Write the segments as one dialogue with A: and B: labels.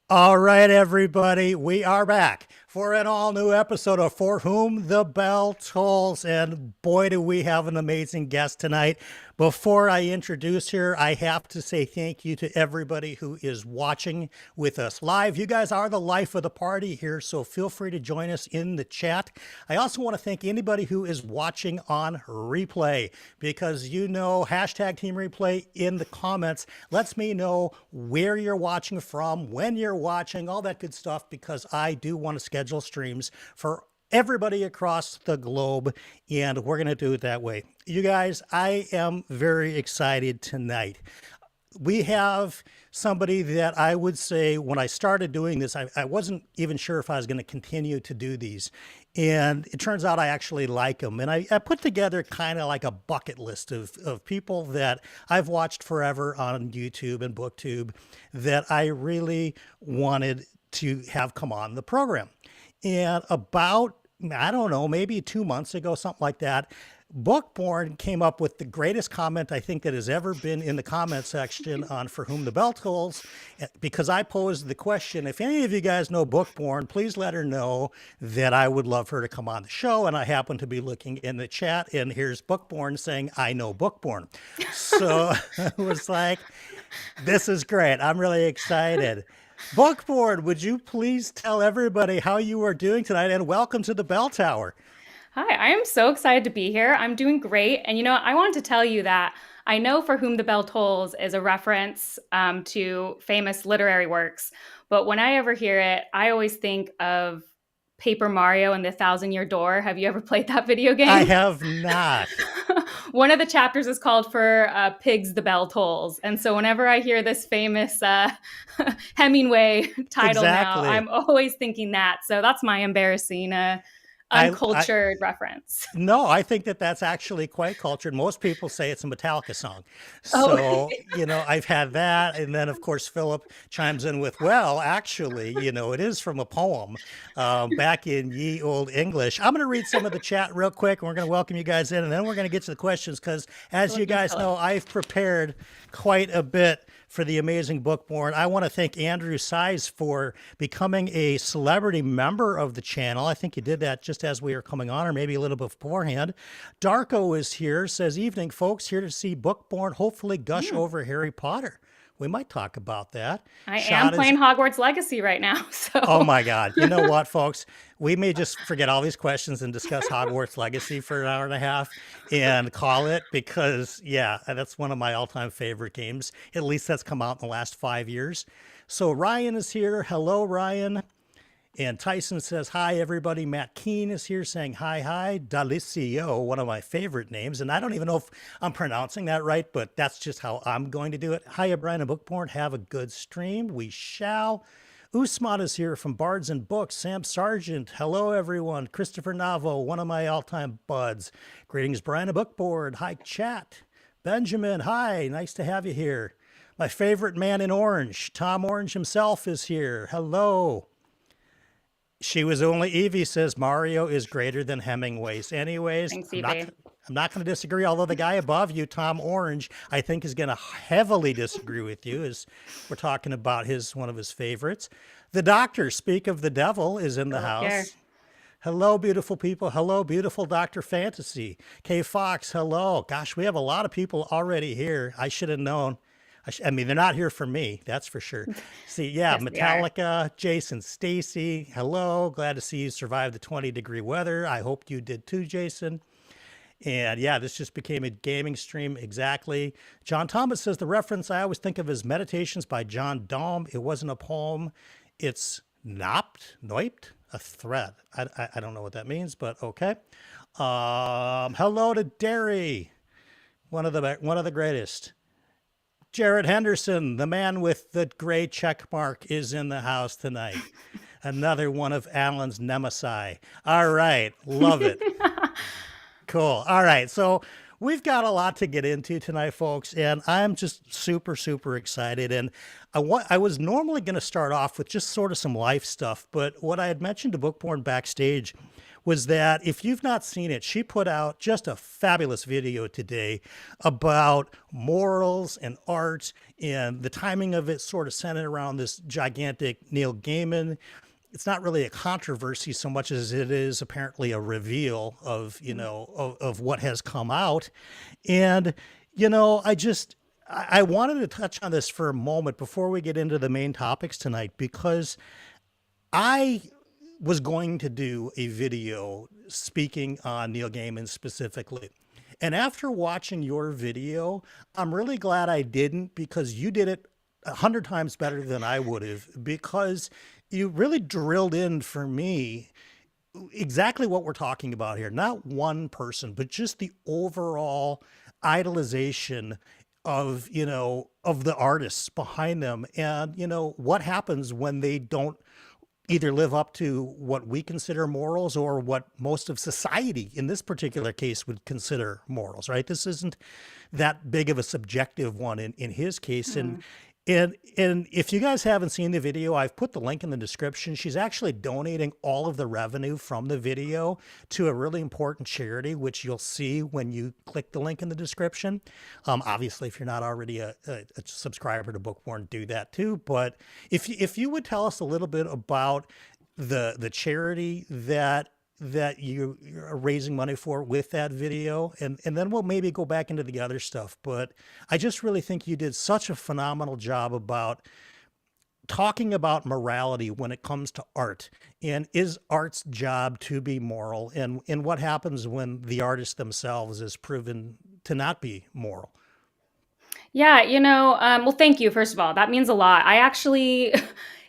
A: All right, everybody, we are back for an all new episode of For Whom the Bell Tolls. And boy, do we have an amazing guest tonight. Before I introduce her, I have to say thank you to everybody who is watching with us live. You guys are the life of the party here, so feel free to join us in the chat. I also want to thank anybody who is watching on replay because hashtag Team Replay in the comments lets me know where you're watching from, when you're watching, all that good stuff, because I do want to schedule streams for everybody across the globe, and we're going to do it that way. You guys, I am very excited tonight. We have somebody that I would say when I started doing this, I wasn't even sure if I was going to continue to do these. And it turns out I actually like them. And I put together kind of like a bucket list of people that I've watched forever on YouTube and BookTube that I really wanted to have come on the program. And about, I don't know, maybe 2 months ago, something like that, Bookborn came up with the greatest comment I think that has ever been in the comment section on For Whom the Bell Tolls, because I posed the question, if any of you guys know Bookborn, please let her know that I would love her to come on the show. And I happen to be looking in the chat, and here's Bookborn saying, I know Bookborn. So it was like, this is great. I'm really excited. Bookborn, would you please tell everybody how you are doing tonight, and welcome to the Bell Tower.
B: Hi, I am so excited to be here. I'm doing great. And I wanted to tell you that I know For Whom the Bell Tolls is a reference to famous literary works. But when I ever hear it, I always think of Paper Mario and the Thousand Year Door. Have you ever played that video
A: I
B: game?
A: have not.
B: One of the chapters is called For Pigs the Bell Tolls. And so whenever I hear this famous Hemingway title now,
A: Exactly.
B: I'm always thinking that. So that's my embarrassing
A: I
B: uncultured reference.
A: No, I think that that's actually quite cultured. Most people say it's a Metallica song.
B: Oh,
A: So, I've had that. And then, of course, Philip chimes in with, well, actually, it is from a poem back in ye old English. I'm going to read some of the chat real quick, and we're going to welcome you guys in, and then we're going to get to the questions because, as you
B: looking
A: guys
B: Philip.
A: know, I've prepared quite a bit for the amazing Bookborn. I want to thank Andrew Size for becoming a celebrity member of the channel. I think you did that just as we were coming on, or maybe a little beforehand. Darko is here, says, evening, folks, here to see Bookborn hopefully gush over Harry Potter. We might talk about that.
B: I am
A: Shot is
B: playing Hogwarts Legacy right now.
A: Oh
B: So
A: my God. You know what, folks? We may just forget all these questions and discuss Hogwarts Legacy for an hour and a half and call it because, yeah, that's one of my all time favorite games. At least that's come out in the last 5 years. So Ryan is here. Hello, Ryan. And Tyson says, hi, everybody. Matt Keene is here saying, hi. Dalicio, one of my favorite names. And I don't even know if I'm pronouncing that right, but that's just how I'm going to do it. Hiya, Brian and Bookborn. Have a good stream. We shall. Usman is here from Bards and Books. Sam Sargent. Hello, everyone. Christopher Navo, one of my all-time buds. Greetings, Brian and Bookboard. Hi, chat. Benjamin, hi. Nice to have you here. My favorite man in orange, Tom Orange himself, is here. Hello. She was only Evie says Mario is greater than Hemingway's. Anyways,
B: thanks,
A: I'm
B: Evie.
A: not going to disagree. Although the guy above you, Tom Orange, I think is going to heavily disagree with you, as we're talking about one of his favorites. The Doctor, speak of the devil, is in the
B: Philip here.
A: house. Hello, beautiful people. Hello, beautiful Dr. Fantasy. K Fox, hello. Gosh, we have a lot of people already here. I should have known. I mean, they're not here for me, that's for sure. See, yeah,
B: Yes, we are.
A: Metallica, Jason Stacy, hello. Glad to see you survived the 20-degree weather. I hope you did too, Jason. And yeah, this just became a gaming stream, exactly. John Thomas says the reference I always think of as Meditations by John Donne. It wasn't a poem. It's noiped, a thread. I don't know what that means, but okay. Hello to Derry, one of the greatest. Jared Henderson, the man with the gray check mark, is in the house tonight. Another one of Alan's nemesis. All right, love it. Cool. All right, so we've got a lot to get into tonight, folks, and I'm just super, super excited. And I was normally going to start off with just sort of some life stuff, but what I had mentioned to Bookborn backstage was that if you've not seen it, she put out just a fabulous video today about morals and art, and the timing of it sort of centered around this gigantic Neil Gaiman. It's not really a controversy so much as it is apparently a reveal of, of what has come out. And, I wanted to touch on this for a moment before we get into the main topics tonight, because I was going to do a video speaking on Neil Gaiman specifically. And after watching your video, I'm really glad I didn't, because you did it 100 times better than I would have, because you really drilled in for me exactly what we're talking about here. Not one person, but just the overall idolization of, of the artists behind them, and, what happens when they don't either live up to what we consider morals or what most of society in this particular case would consider morals, right? This isn't that big of a subjective one in his case. And if you guys haven't seen the video, I've put the link in the description. She's actually donating all of the revenue from the video to a really important charity, which you'll see when you click the link in the description. Obviously, if you're not already a subscriber to Bookborn, do that too. But if you would tell us a little bit about the charity that you're raising money for with that video, and then we'll maybe go back into the other stuff. But I just really think you did such a phenomenal job about talking about morality when it comes to art, and is art's job to be moral, and what happens when the artist themselves is proven to not be moral.
B: Yeah, well, thank you, first of all. That means a lot. I actually,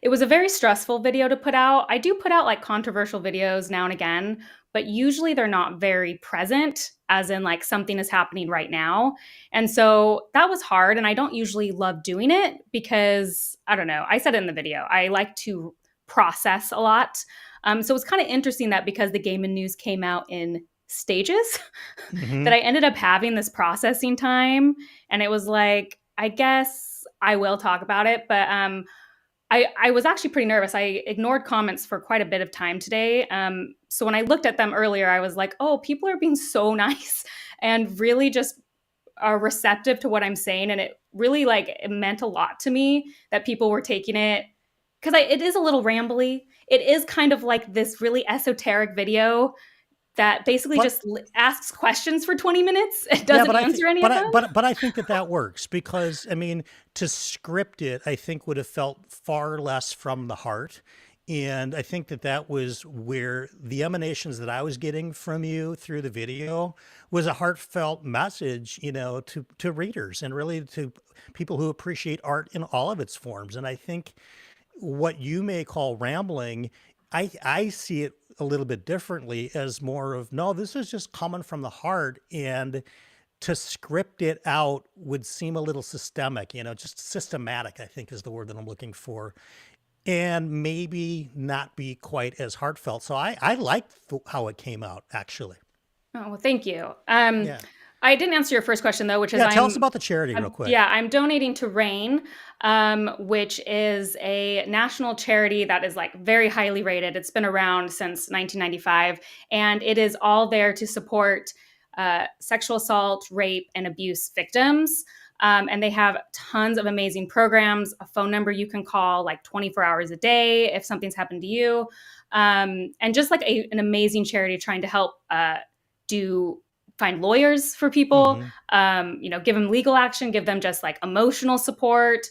B: it was a very stressful video to put out. I do put out like controversial videos now and again, but usually they're not very present, as in like something is happening right now. And so that was hard. And I don't usually love doing it because, I don't know, I said it in the video, I like to process a lot. So it's kind of interesting that because the Gaiman news came out in stages, that I ended up having this processing time. And it was like, I guess I will talk about it. But I was actually pretty nervous. I ignored comments for quite a bit of time today. So when I looked at them earlier, I was like, oh, people are being so nice and really just are receptive to what I'm saying. And it really it meant a lot to me that people were taking it, because it is a little rambly. It is kind of like this really esoteric video that basically just asks questions for 20 minutes. It doesn't answer any of them.
A: But I think that works, because, I mean, to script it, I think would have felt far less from the heart. And I think that was where the emanations that I was getting from you through the video was a heartfelt message, to readers, and really to people who appreciate art in all of its forms. And I think what you may call rambling, I see it a little bit differently, as more of, no, this is just coming from the heart, and to script it out would seem a little systemic, just systematic, I think is the word that I'm looking for, and maybe not be quite as heartfelt. So I liked how it came out, actually.
B: Oh, well, thank you.
A: Yeah.
B: I didn't answer your first question, though, which is,
A: tell us about the charity real quick.
B: Yeah, I'm donating to RAIN, which is a national charity that is very highly rated. It's been around since 1995, and it is all there to support sexual assault, rape, and abuse victims. And they have tons of amazing programs, a phone number you can call 24 hours a day if something's happened to you, and just an amazing charity trying to help find lawyers for people, give them legal action, give them just emotional support,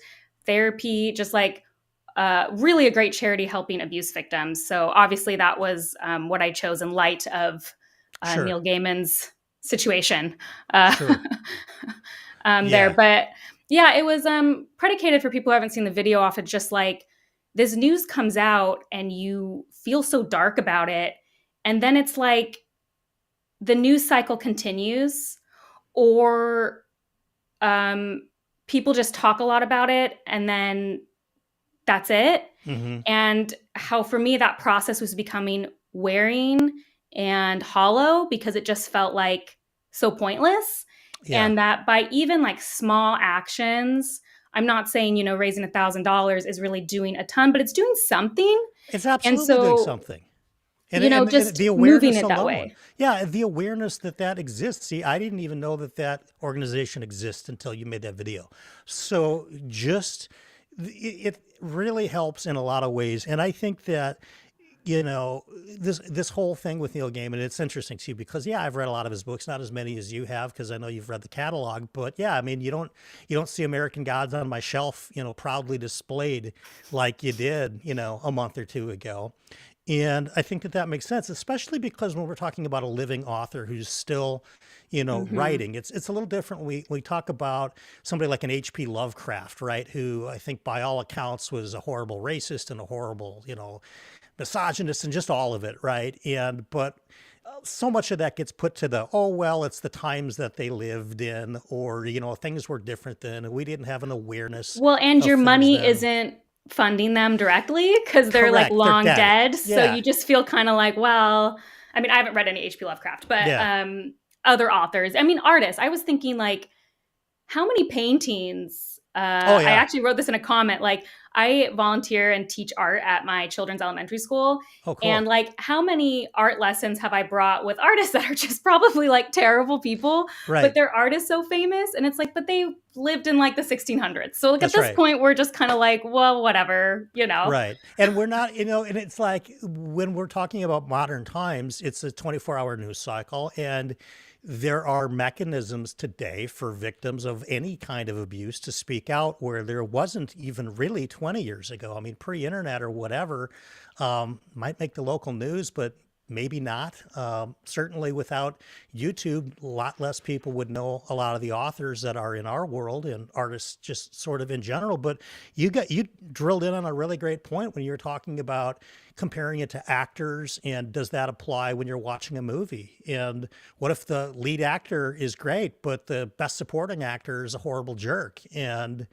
B: therapy, just really a great charity helping abuse victims. So obviously that was what I chose in light of Neil Gaiman's situation there. But yeah, it was predicated, for people who haven't seen the video, off of just this news comes out and you feel so dark about it. And then it's the news cycle continues, or people just talk a lot about it and then that's it. And how, for me, that process was becoming wearing and hollow, because it just felt so pointless. And that by even small actions, I'm not saying, raising $1,000 is really doing a ton, but it's doing something.
A: It's absolutely doing something. And
B: just
A: the
B: moving
A: awareness
B: it that
A: alone.
B: way.
A: Yeah, the awareness that that exists. See, I didn't even know that that organization exists until you made that video. So just it really helps in a lot of ways. And I think that this whole thing with Neil Gaiman, it's interesting too because yeah, I've read a lot of his books, not as many as you have because I know you've read the catalog. But yeah, I mean, you don't see American Gods on my shelf, proudly displayed like you did, a month or two ago. And I think that that makes sense, especially because when we're talking about a living author who's still,
B: Hmm.
A: writing, it's a little different. We talk about somebody like an H.P. Lovecraft, right? Who I think by all accounts was a horrible racist and a horrible, misogynist and just all of it, right? But so much of that gets put to the, oh well, it's the times that they lived in, or things were different then, and we didn't have an awareness
B: Well, and
A: of
B: your
A: things
B: money
A: then.
B: isn't funding them directly because they're like
A: Correct, they're
B: long
A: dead.
B: dead. So
A: Yeah,
B: you just feel kind of like, well, I mean, I haven't read any H.P. Lovecraft, but
A: yeah.
B: other authors. I mean, artists. I was thinking like, how many paintings?
A: Oh
B: I
A: yeah.
B: actually wrote this in a comment. Like, I volunteer and teach art at my children's elementary school.
A: Oh
B: And
A: cool.
B: like, how many art lessons have I brought with artists that are just probably like terrible people, but
A: Right.
B: their art is so famous? And it's like, but they lived in like the 1600s. So like at
A: That's
B: this
A: right.
B: point, we're just kind of like, well, whatever.
A: Right. And we're not, and it's like when we're talking about modern times, it's a 24-hour news cycle. And there are mechanisms today for victims of any kind of abuse to speak out where there wasn't even really 20 years ago. I mean, pre internet or whatever might make the local news, but maybe not. Certainly without YouTube, a lot less people would know a lot of the authors that are in our world and artists just sort of in general. But you drilled in on a really great point when you were talking about comparing it to actors and does that apply when you're watching a movie? And what if the lead actor is great, but the best supporting actor is a horrible jerk? And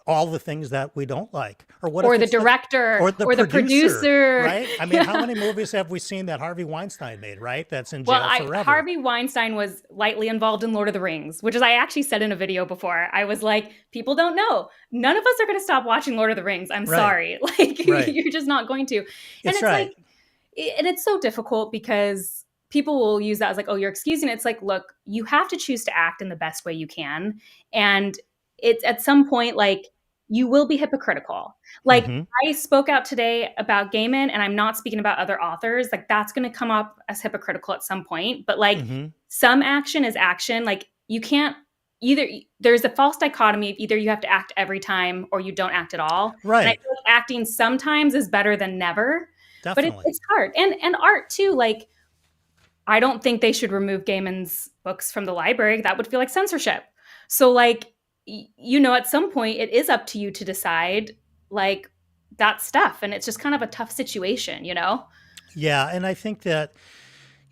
A: all the things that we don't like. Or what
B: Or
A: if
B: the
A: it's the
B: director
A: or the
B: or the
A: producer,
B: producer.
A: right? I mean, how many movies have we seen that Harvey Weinstein made, right? That's in
B: Well,
A: jail forever.
B: Harvey Weinstein was lightly involved in Lord of the Rings, which is I actually said in a video before. I was like, people don't know. None of us are going to stop watching Lord of the Rings. I'm
A: Right.
B: sorry. Like
A: Right.
B: you're just not going to. And
A: It's
B: it's like
A: right.
B: and it's so difficult because people will use that as like, oh, you're excusing it. It's like, look, you have to choose to act in the best way you can. And it's at some point, like, you will be hypocritical. Like,
A: Mm-hmm.
B: I spoke out today about Gaiman, and I'm not speaking about other authors. Like, that's going to come up as hypocritical at some point. But like,
A: Mm-hmm.
B: some action is action. Like, you can't either, there's a false dichotomy of either you have to act every time or you don't act at all. And I
A: Right.
B: feel like acting sometimes is better than never, but
A: Definitely.
B: it's hard. And art too. Like, I don't think they should remove Gaiman's books from the library. That would feel like censorship. So like, at some point it is up to you to decide like that stuff, and it's just kind of a tough situation.
A: Yeah. And I think that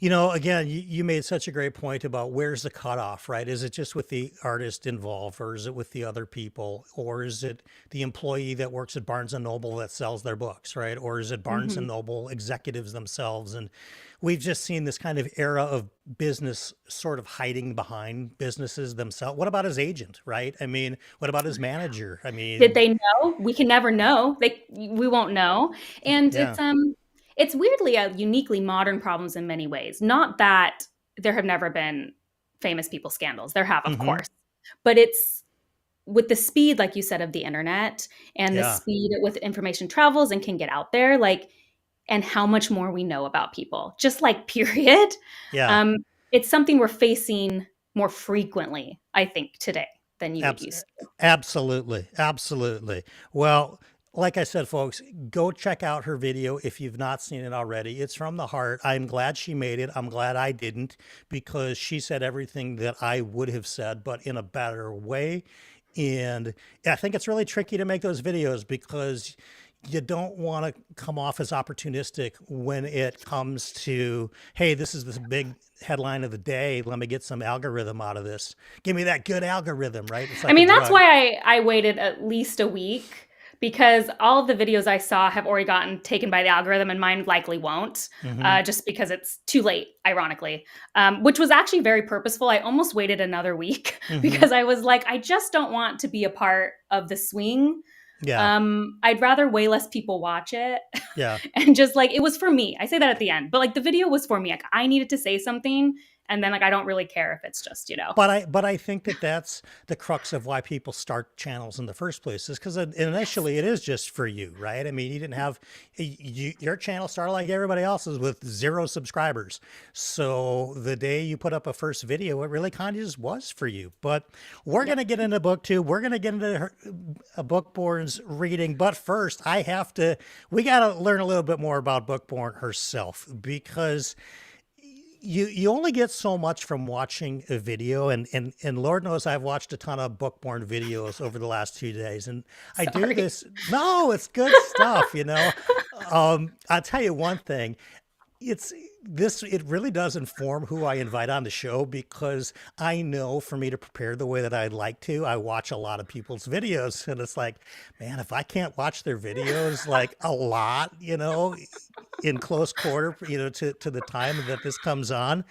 A: again, you made such a great point about where's the cutoff, right? Is it just with the artist involved, or is it with the other people, or is it the employee that works at Barnes and Noble that sells their books, right? Or is it Barnes and
B: Hmm.
A: Noble executives themselves? And we've just seen this kind of era of business sort of hiding behind businesses themselves. What about his agent, right? I mean, what about his manager? I
B: Did
A: mean,
B: they know? We can never know. We won't know. And
A: yeah.
B: it's weirdly a uniquely modern problems in many ways. Not that there have never been famous people scandals. There have, of
A: Hmm.
B: course. But it's with the speed, like you said, of the internet and the
A: Yeah.
B: speed with information travels and can get out there, like, and how much more we know about people, just like period.
A: Yeah.
B: Um, it's something we're facing more frequently, I think, today than you would
A: Abs-
B: used to.
A: Absolutely. Absolutely. Well, like I said, folks, go check out her video if you've not seen it already. It's from the heart. I'm glad she made it. I'm glad I didn't because she said everything that I would have said, but in a better way. And I think it's really tricky to make those videos because you don't want to come off as opportunistic when it comes to, hey, this is this big headline of the day. Let me get some algorithm out of this. Give me that good algorithm, right? It's
B: I
A: like a
B: mean, that's
A: drug.
B: why I waited at least a week because all of the videos I saw have already gotten taken by the algorithm, and mine likely won't,
A: Hmm.
B: just because it's too late, ironically, which was actually very purposeful. I almost waited another week
A: Hmm.
B: because I was like, I just don't want to be a part of the swing
A: Yeah.
B: I'd rather way less people watch it
A: Yeah.
B: and just like it was for me. I say that at the end, but like the video was for me. Like I needed to say something, and then like I don't really care if it's just
A: But I think that that's the crux of why people start channels in the first place, is because
B: Yes.
A: initially it is just for you, right? I mean, you didn't have your channel started like everybody else's with 0 subscribers. So the day you put up a first video, it really kind of just was for you. But we're
B: Yep.
A: gonna get into book two. We're gonna get into a Bookborn's reading. But first, we got to learn a little bit more about Bookborn herself, because you only get so much from watching a video, and Lord knows I've watched a ton of Bookborn videos over the last 2 days, and I do
B: Sorry.
A: this. No, it's good stuff. I'll tell you one thing. It's it really does inform who I invite on the show, because I know for me to prepare the way that I'd like to, I watch a lot of people's videos, and it's like, man, if I can't watch their videos like a lot, in close quarter, to the time that this comes on,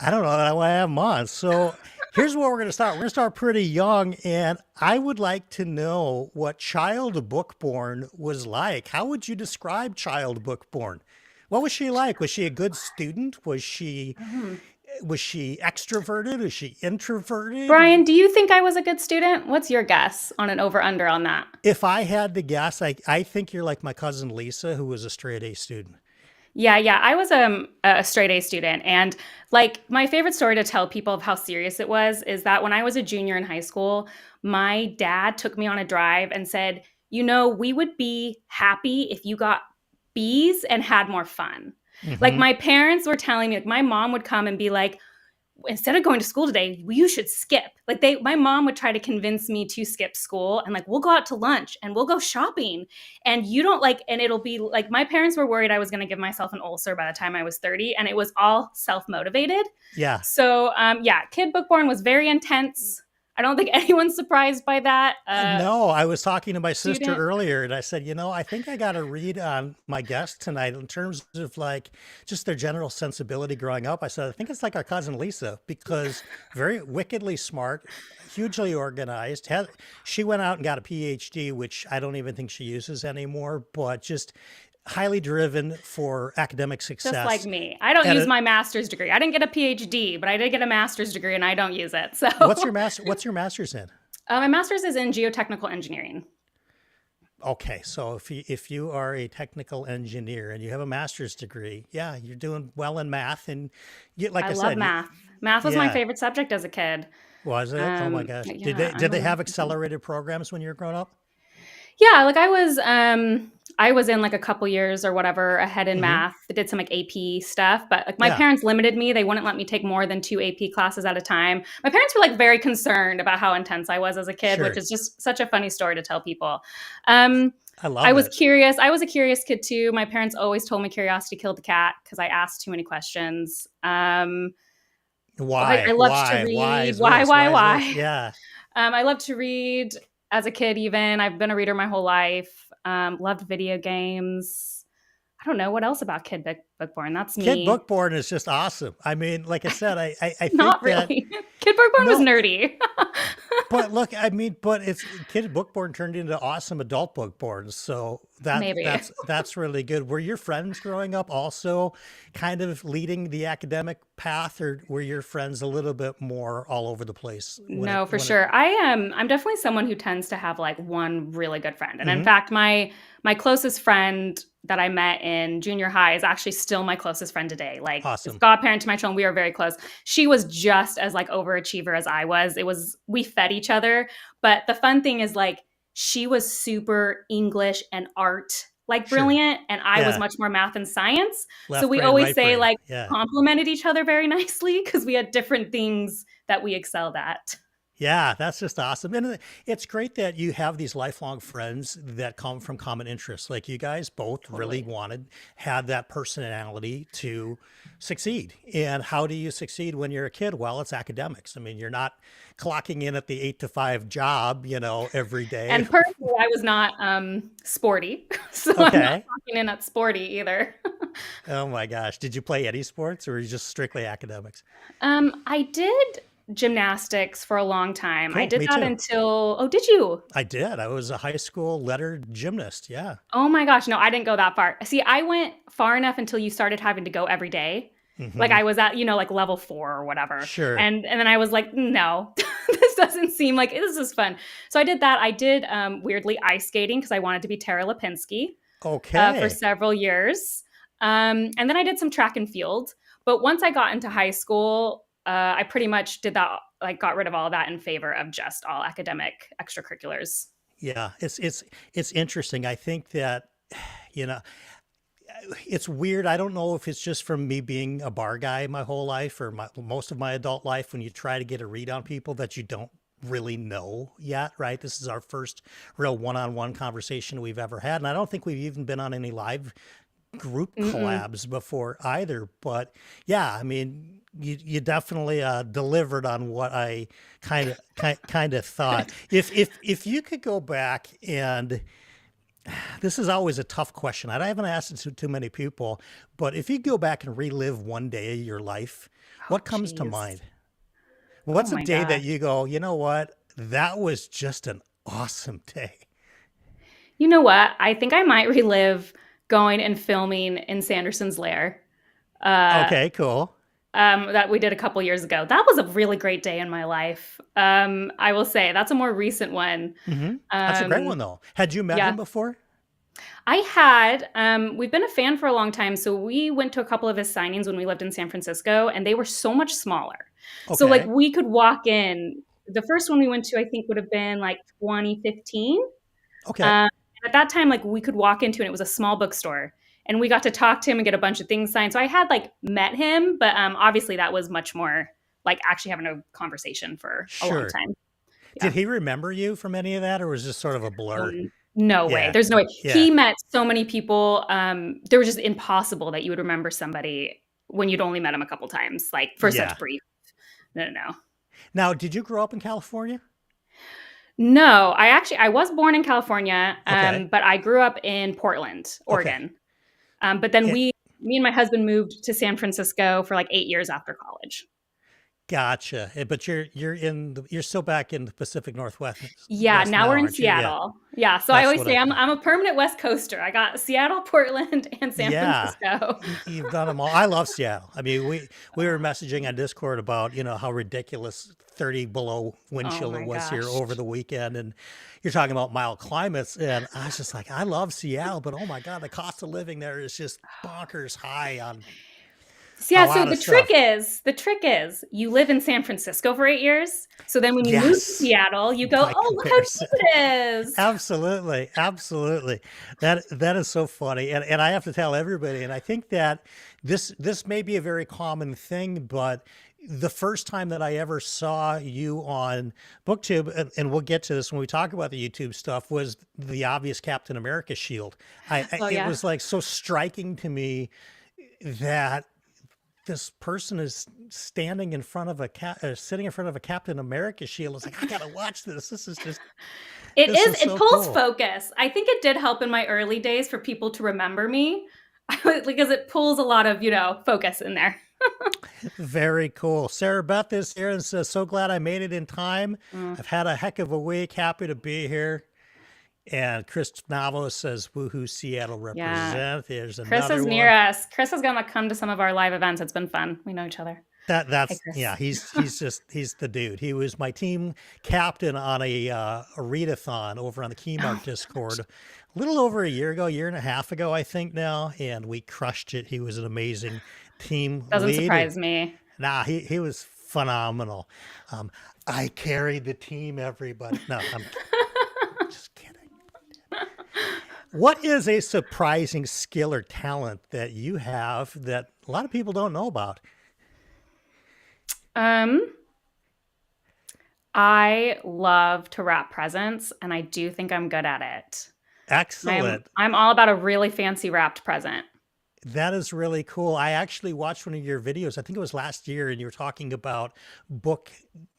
A: I don't know that I want to have them on. So here's where we're going to start. We're going to start pretty young, and I would like to know what child Bookborn was like. How would you describe child Bookborn? What was she like? Was she a good student?
B: Mhm.
A: Was she extroverted? Was she introverted?
B: Brian, do you think I was a good student? What's your guess on an over under on that?
A: If I had to guess, I think you're like my cousin Lisa, who was a straight A student.
B: Yeah, yeah. I was a straight A student. And like my favorite story to tell people of how serious it was is that when I was a junior in high school, my dad took me on a drive and said, we would be happy if you got B's and had more fun. Like
A: Hmm.
B: my parents were telling me, like my mom would come and be like, instead of going to school today, you should skip. Like my mom would try to convince me to skip school and like we'll go out to lunch and we'll go shopping. And you don't like, and it'll be like my parents were worried I was going to give myself an ulcer by the time I was 30, and it was all self-motivated.
A: Yeah.
B: So yeah, Kid Bookborn was very intense. I don't think anyone's surprised by that.
A: No, I was talking to my sister
B: Student.
A: earlier, and I said, I think I got to read on my guest tonight in terms of like just their general sensibility growing up. I said, I think it's like our cousin Lisa, because very wickedly smart, hugely organized. She went out and got a PhD, which I don't even think she uses anymore, but just highly driven for academic
B: Just like
A: success.
B: me. I don't
A: At
B: use
A: a,
B: my master's degree. I didn't get a PhD, but I did get a master's degree and I don't use it. So
A: what's your master's in?
B: my master's is in geotechnical engineering.
A: Okay, so if you are a technical engineer and you have a master's degree, yeah, you're doing well in math, and like
B: I
A: I
B: love
A: said,
B: math. Math was my
A: yeah,
B: favorite subject as a kid.
A: was it? Oh my gosh, did
B: Yeah,
A: they
B: I
A: did they
B: really
A: have accelerated programs when you were growing up?
B: Yeah, like I was in like a couple years or whatever ahead in
A: Hmm.
B: math. I did some like AP stuff, but like my
A: Yeah,
B: parents limited me. They wouldn't let me take more than 2 AP classes at a time. My parents were like very concerned about how intense I was as a kid, which
A: sure.
B: is just such a funny story to tell people. Um,
A: I
B: I
A: love
B: was
A: it.
B: curious. I was a curious kid too. My parents always told me curiosity killed the cat because I asked too many questions. I
A: Why?
B: loved to
A: Why
B: read.
A: is
B: Why,
A: this?
B: why,
A: Why is this?
B: why?
A: Yeah.
B: I love to read as a kid, even. I've been a reader my whole life. Loved video games. I don't know what else about Bookborn. That's
A: Kid
B: me.
A: Bookborn is just awesome. I mean, like I said, I think
B: Not
A: that
B: really. Kid Bookborn was
A: no,
B: nerdy.
A: but look, I mean, but it's Kid Bookborn turned into awesome adult Bookborn, so
B: Maybe.
A: that's really good. Were your friends growing up also kind of leading the academic path, or were your friends a little bit more all over the place
B: No, for
A: when it?
B: sure. I am. I'm definitely someone who tends to have like one really good friend, and in
A: Hmm.
B: fact, my closest friend that I met in junior high is actually still my closest friend today. Like, is
A: Awesome.
B: godparent to my children. We are very close. She was just as like overachiever as I was. We fed each other, but the fun thing is like she was super English and art like
A: Sure.
B: brilliant, and I was
A: Yeah.
B: much more math and science. So
A: Left
B: we
A: brain,
B: always
A: right
B: say
A: brain.
B: like
A: Yeah.
B: complemented each other very nicely because we had different things that we excelled at.
A: Yeah, that's just awesome. And it's great that you have these lifelong friends that come from common interests. Like you guys both really
B: Totally.
A: had that personality to succeed. And how do you succeed when you're a kid? Well, it's academics. I mean, you're not clocking in at the 8 to 5 job, every day.
B: And personally, I was not sporty, so I'm not
A: Okay.
B: talking in at sporty either.
A: Oh my gosh. Did you play any sports, or were you just strictly academics?
B: I did gymnastics for a long time. I
A: Cool.
B: did
A: Me
B: that
A: too.
B: until, oh, did you?
A: I did. I was a high school lettered gymnast. Yeah.
B: Oh my gosh, no, I didn't go that far. See, I went far enough until you started having to go every day. Like
A: Hmm.
B: I was at, like level 4 or whatever.
A: Sure.
B: And then I was like, no, this doesn't seem like this is fun. So I did that. I did weirdly ice skating because I wanted to be Tara Lipinski for
A: Okay.
B: several years. And then I did some track and field. But once I got into high school, I pretty much did that, like got rid of all of that in favor of just all academic extracurriculars.
A: Yeah. It's interesting. I think that, you know, it's weird. I don't know if it's just from me being a bar guy my whole life or most of my adult life when you try to get a read on people that you don't really know yet, right? This is our first real one-on-one conversation we've ever had. And I don't think we've even been on any live group
B: Mm-mm.
A: collabs before either. But yeah, I mean, you definitely delivered on what I kind of thought. If you could go back and this is always a tough question. I haven't asked it to too many people, but if you go back and relive one day of your life,
B: Oh,
A: what comes to
B: geez.
A: mind?
B: Oh
A: What's a
B: my
A: day that
B: gosh.
A: you go, you know what? That was just an awesome day.
B: You know what? I think I might relive going and filming in Sanderson's Lair. Uh,
A: Okay, cool.
B: that we did a couple years ago. That was a really great day in my life. I will say that's a more recent one.
A: Hmm. That's a great
B: Um,
A: one though. Had you met him
B: yeah,
A: before?
B: I had. We've been a fan for a long time, so we went to a couple of his signings when we lived in San Francisco, and they were so much smaller. So like
A: Okay.
B: we could walk in. The first one we went to, I think, would have been like 2015.
A: Okay.
B: Um, at that time, like we could walk into, and it was a small bookstore, and we got to talk to him and get a bunch of things signed. So I had like met him, but obviously that was much more like actually having a conversation for a long
A: Sure.
B: time.
A: Did
B: Yeah.
A: he remember you from any of that or was it just sort of a blur?
B: No way.
A: Yeah.
B: There's no way.
A: Yeah.
B: He met so many people. There was just impossible that you would remember somebody when you'd only met him a couple times, like for such
A: Yeah.
B: brief. No, no, no.
A: Now, did you grow up in California?
B: No, I was born in California,
A: Okay.
B: but I grew up in Portland,
A: Okay.
B: Oregon. But then
A: Eh,
B: me and my husband moved to San Francisco for like 8 years after college.
A: Gotcha. But you're still back in the Pacific Northwest
B: Yeah,
A: West
B: now
A: now,
B: we're in
A: aren't you? Yeah.
B: Seattle. Yeah, so I
A: That's
B: always
A: what
B: say
A: I
B: I'm
A: thought.
B: I'm a permanent West Coaster. I got Seattle, Portland, and San
A: Yeah.
B: Francisco.
A: You've done them all. I love Seattle. I mean, we were messaging on Discord about, how ridiculous 30 below wind
B: Oh
A: chill it
B: my
A: was here
B: gosh.
A: over the weekend. And you're talking about mild climates. And I was just like, I love Seattle, but oh my God, the cost of living there is just bonkers high on a
B: Yeah, so
A: lot of stuff.
B: the trick is you live in San Francisco for 8 years. So then when you move to
A: Yes.
B: Seattle, you go,
A: By
B: oh, look how
A: comparison.
B: cheap it is.
A: Absolutely, absolutely. That is so funny, and I have to tell everybody. And I think that this may be a very common thing, but the first time that I ever saw you on BookTube, and we'll get to this when we talk about the YouTube stuff, was the obvious Captain America shield.
B: Oh
A: It
B: yeah.
A: was like so striking to me that this person is standing in front of sitting in front of a Captain America shield. It's like I gotta watch this.
B: It
A: This
B: is,
A: is
B: it
A: so
B: pulls
A: cool.
B: focus. I think it did help in my early days for people to remember me because it pulls a lot of, focus in there.
A: Very cool. Sarah Beth is here and says, so glad I made it in time.
B: Mm,
A: I've had a heck of a week. Happy to be here. And Chris Navo says, woohoo, Seattle
B: yeah.
A: represent. There's
B: Chris
A: another
B: is near
A: one.
B: us. Chris is gonna come to some of our live events. It's been fun. We know each other. Hey,
A: Yeah,
B: Chris.
A: he's the dude. He was my team captain on a readathon over on the Keymark Discord a little over a year ago, year and a half ago, I think now, and we crushed it. He was an amazing team
B: Doesn't
A: lead.
B: surprise me.
A: Nah, he was phenomenal. Um, I carried the team, everybody. No, I'm just kidding. What is a surprising skill or talent that you have that a lot of people don't know about?
B: um, I love to wrap presents, and I do think I'm good at it. I'm
A: Excellent.
B: I'm all about a really fancy wrapped present.
A: That is really cool. I actually watched one of your videos. I think it was last year, and you were talking about book,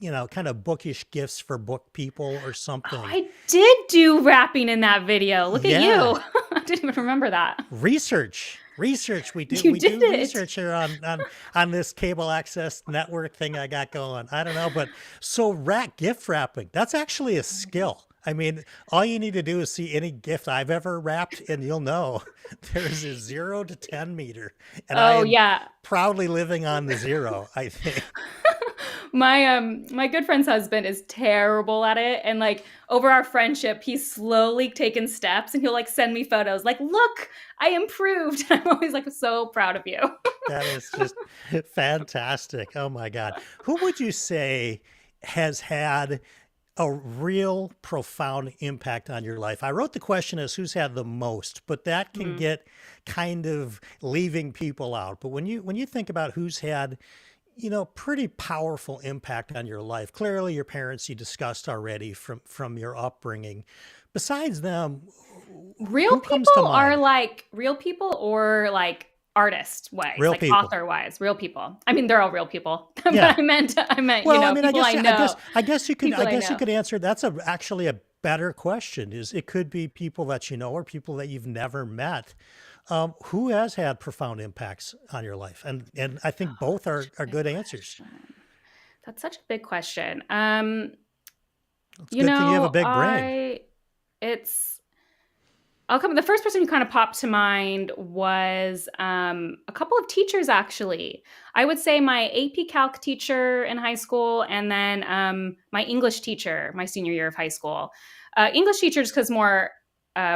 A: kind of bookish gifts for book people or
B: Oh,
A: something.
B: I did do wrapping in that video. Look at
A: Yeah.
B: you. I didn't even remember that.
A: Research. We do
B: You
A: we
B: did
A: do
B: it.
A: research here on this cable access network thing I got going. I don't know, but so rat gift wrapping, that's actually a skill. I mean, all you need to do is see any gift I've ever wrapped, and you'll know there's a 0 to 10 meter, and I
B: Oh
A: am
B: yeah.
A: proudly living on the zero. I think.
B: My good friend's husband is terrible at it, and like over our friendship he's slowly taken steps, and he'll like send me photos like, look, I improved. I'm always like so proud of you.
A: That is just fantastic. Oh my God. Who would you say has had a real profound impact on your life? I wrote the question as who's had the most, but that can
B: Mm.
A: get kind of leaving people out. But when you think about who's had, pretty powerful impact on your life, clearly your parents you discussed already from your upbringing. Besides them,
B: Real
A: who comes to
B: people are
A: mind?
B: like real people, or like artist wise,
A: Real
B: like
A: people.
B: author wise, real people. I mean, they're all real people, but
A: Yeah.
B: I meant,
A: Well, I mean,
B: people I know,
A: I guess you could,
B: people
A: I
B: I
A: guess you
B: know.
A: could answer. That's actually a better question. Is it could be people that you know or people that you've never met. Who has had profound impacts on your life? And I think
B: Oh,
A: both
B: that's such
A: are
B: a big
A: good answers.
B: question. That's such a big question.
A: It's a good thing you have a big brain.
B: It's I'll come. The first person who kind of popped to mind was a couple of teachers, actually. I would say my AP Calc teacher in high school, and then my English teacher, my senior year of high school. English teacher just because more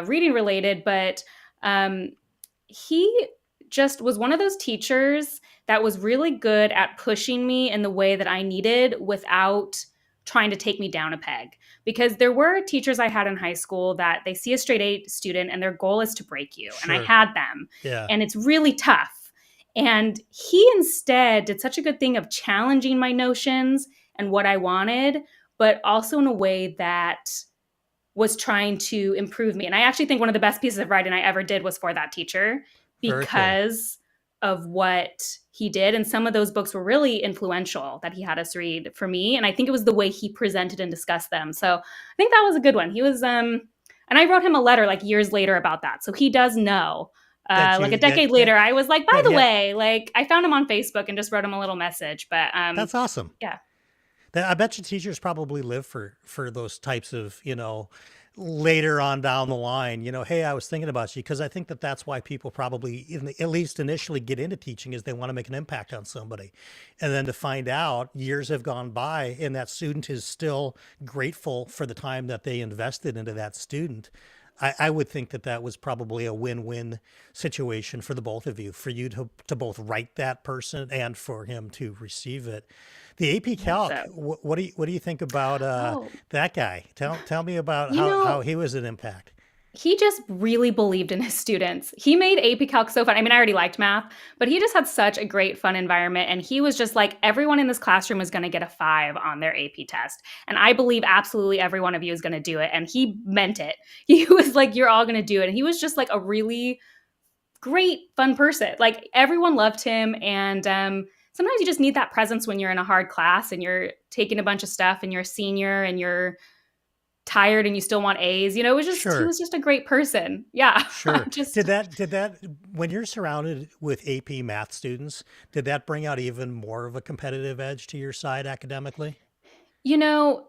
B: reading related, but um, he just was one of those teachers that was really good at pushing me in the way that I needed without trying to take me down a peg. Because there were teachers I had in high school that they see a straight A student and their goal is to break you. And I
A: Sure.
B: had them.
A: Yeah.
B: And it's really tough. And he instead did such a good thing of challenging my notions and what I wanted, but also in a way that was trying to improve me. And I actually think one of the best pieces of writing I ever did was for that teacher
A: Very cool.
B: because of what he did. And some of those books were really influential that he had us read for me. And I think it was the way he presented and discussed them. So I think that was a good one. He was, and I wrote him a letter like years later about that. So he does know.
A: That
B: Like a
A: you
B: decade later, I was like, by
A: that
B: the
A: he had,
B: way, like I found him on Facebook and just wrote him a little message. But
A: that's awesome.
B: yeah,
A: I bet you teachers probably live for those types of, later on down the line, hey, I was thinking about you, because I think that that's why people probably, at least initially, get into teaching is they want to make an impact on somebody. And then to find out years have gone by and that student is still grateful for the time that they invested into that student. I would think that that was probably a win-win situation for the both of you, for you to both write that person and for him to receive it. The AP
B: I hope
A: Calc,
B: so.
A: what do you think about
B: Oh,
A: that guy? Tell me about
B: you
A: how
B: know,
A: he was an impact.
B: he just really believed in his students. He made AP Calc so fun. I mean, I already liked math, but he just had such a great, fun environment. And he was just like, everyone in this classroom is going to get a 5 on their AP test. And I believe absolutely every one of you is going to do it. And he meant it. He was like, you're all going to do it. And he was just like a really great, fun person. Like everyone loved him. And sometimes you just need that presence when you're in a hard class and you're taking a bunch of stuff and you're a senior and you're tired and you still want A's. It was just, he
A: Sure,
B: was just a great person. Yeah.
A: sure.
B: Just,
A: Did that when you're surrounded with AP math students, did that bring out even more of a competitive edge to your side academically?
B: you know,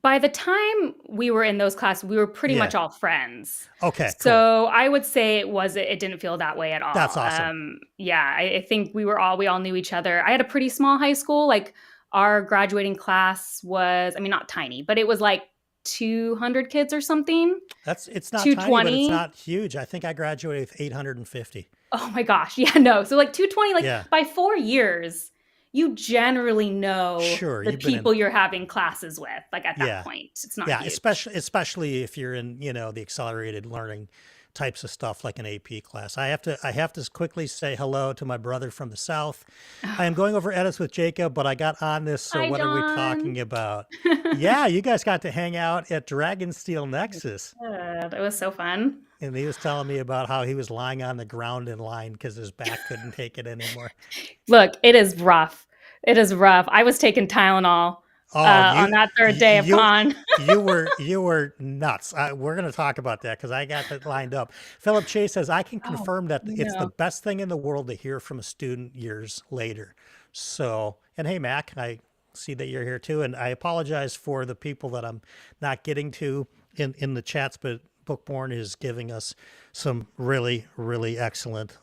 B: by the time we were in those classes, we were pretty
A: Yeah.
B: much all friends.
A: Okay, cool.
B: So I would say it didn't feel that way at
A: That's
B: all.
A: awesome.
B: Yeah, I think we all knew each other. I had a pretty small high school. Like our graduating class was, I mean, not tiny, but it was like 200 kids or something,
A: It's not tiny, but it's
B: 220.
A: not huge. I think I graduated with 850.
B: Oh my gosh. Yeah, no. So like 220, like
A: Yeah.
B: by 4 years, you generally know
A: Sure,
B: the
A: you've been in.
B: people you're having classes with. Like at that
A: Yeah.
B: point, it's not
A: Yeah,
B: huge.
A: especially if you're in, the accelerated learning types of stuff like an AP class. I have to quickly say hello to my brother from the South. I am going over edits with Jacob, but I got on this, so
B: Hi,
A: what are we
B: John.
A: talking about? Yeah, you guys got to hang out at Dragonsteel Nexus.
B: Good. It was so fun.
A: And he was telling me about how he was lying on the ground in line because his back couldn't take it anymore.
B: Look, it is rough. It is rough. I was taking Tylenol
A: Oh,
B: on that third day of
A: you
B: con.
A: you were nuts. We're going to talk about that because I got that lined up. Philip Chase says I can
B: Oh,
A: confirm that it's the
B: no.
A: best thing in the world to hear from a student years later. So, and hey, Mac, I see that you're here too, and I apologize for the people that I'm not getting to in the chats, but Bookborn is giving us some really excellent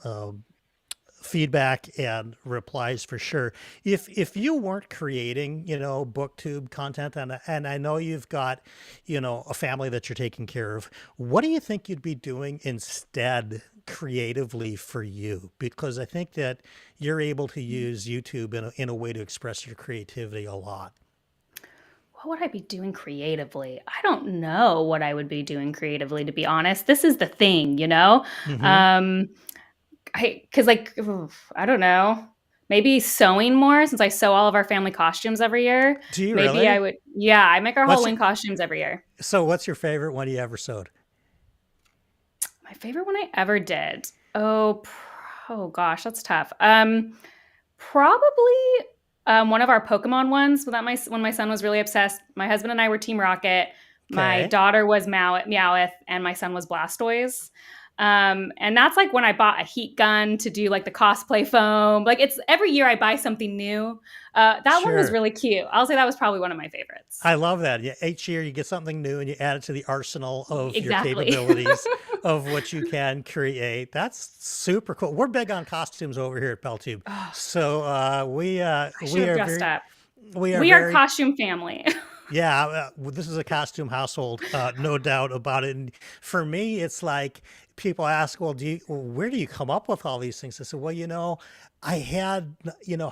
A: feedback and replies for sure. If you weren't creating, booktube content, and I know you've got, a family that you're taking care of, what do you think you'd be doing instead creatively for you? Because I think that you're able to use YouTube in a way to express your creativity a lot.
B: What would I be doing creatively? I don't know what I would be doing creatively, to be honest. This is the thing, you know?
A: Hmm.
B: Um, because like, oof, I don't know, maybe sewing more since I sew all of our family costumes every year.
A: Do you
B: Maybe I
A: really?
B: would, yeah, I make our
A: What's your,
B: Halloween costumes every year.
A: what's your favorite one you ever sewed?
B: My favorite one I ever did. Oh gosh, that's tough. Probably one of our Pokemon ones that when my son was really obsessed. My husband and I were Team Rocket. My
A: Okay.
B: daughter was Meowth, and my son was Blastoise. And that's like when I bought a heat gun to do like the cosplay foam. Like it's every year I buy something new. That one was
A: Sure.
B: really cute. I'll say that was probably one of my favorites.
A: I love that. Yeah, each year you get something new and you add it to the arsenal of your
B: Exactly.
A: capabilities of what you can create. That's super cool. We're big on costumes over here at BellTube.
B: Oh,
A: So
B: I should
A: we
B: have
A: are
B: dressed
A: very
B: up.
A: we are
B: We are
A: very
B: costume family.
A: yeah, this is a costume household, no doubt about it. And for me, it's like people ask, "Well, where do you come up with all these things?" I said, "Well, I had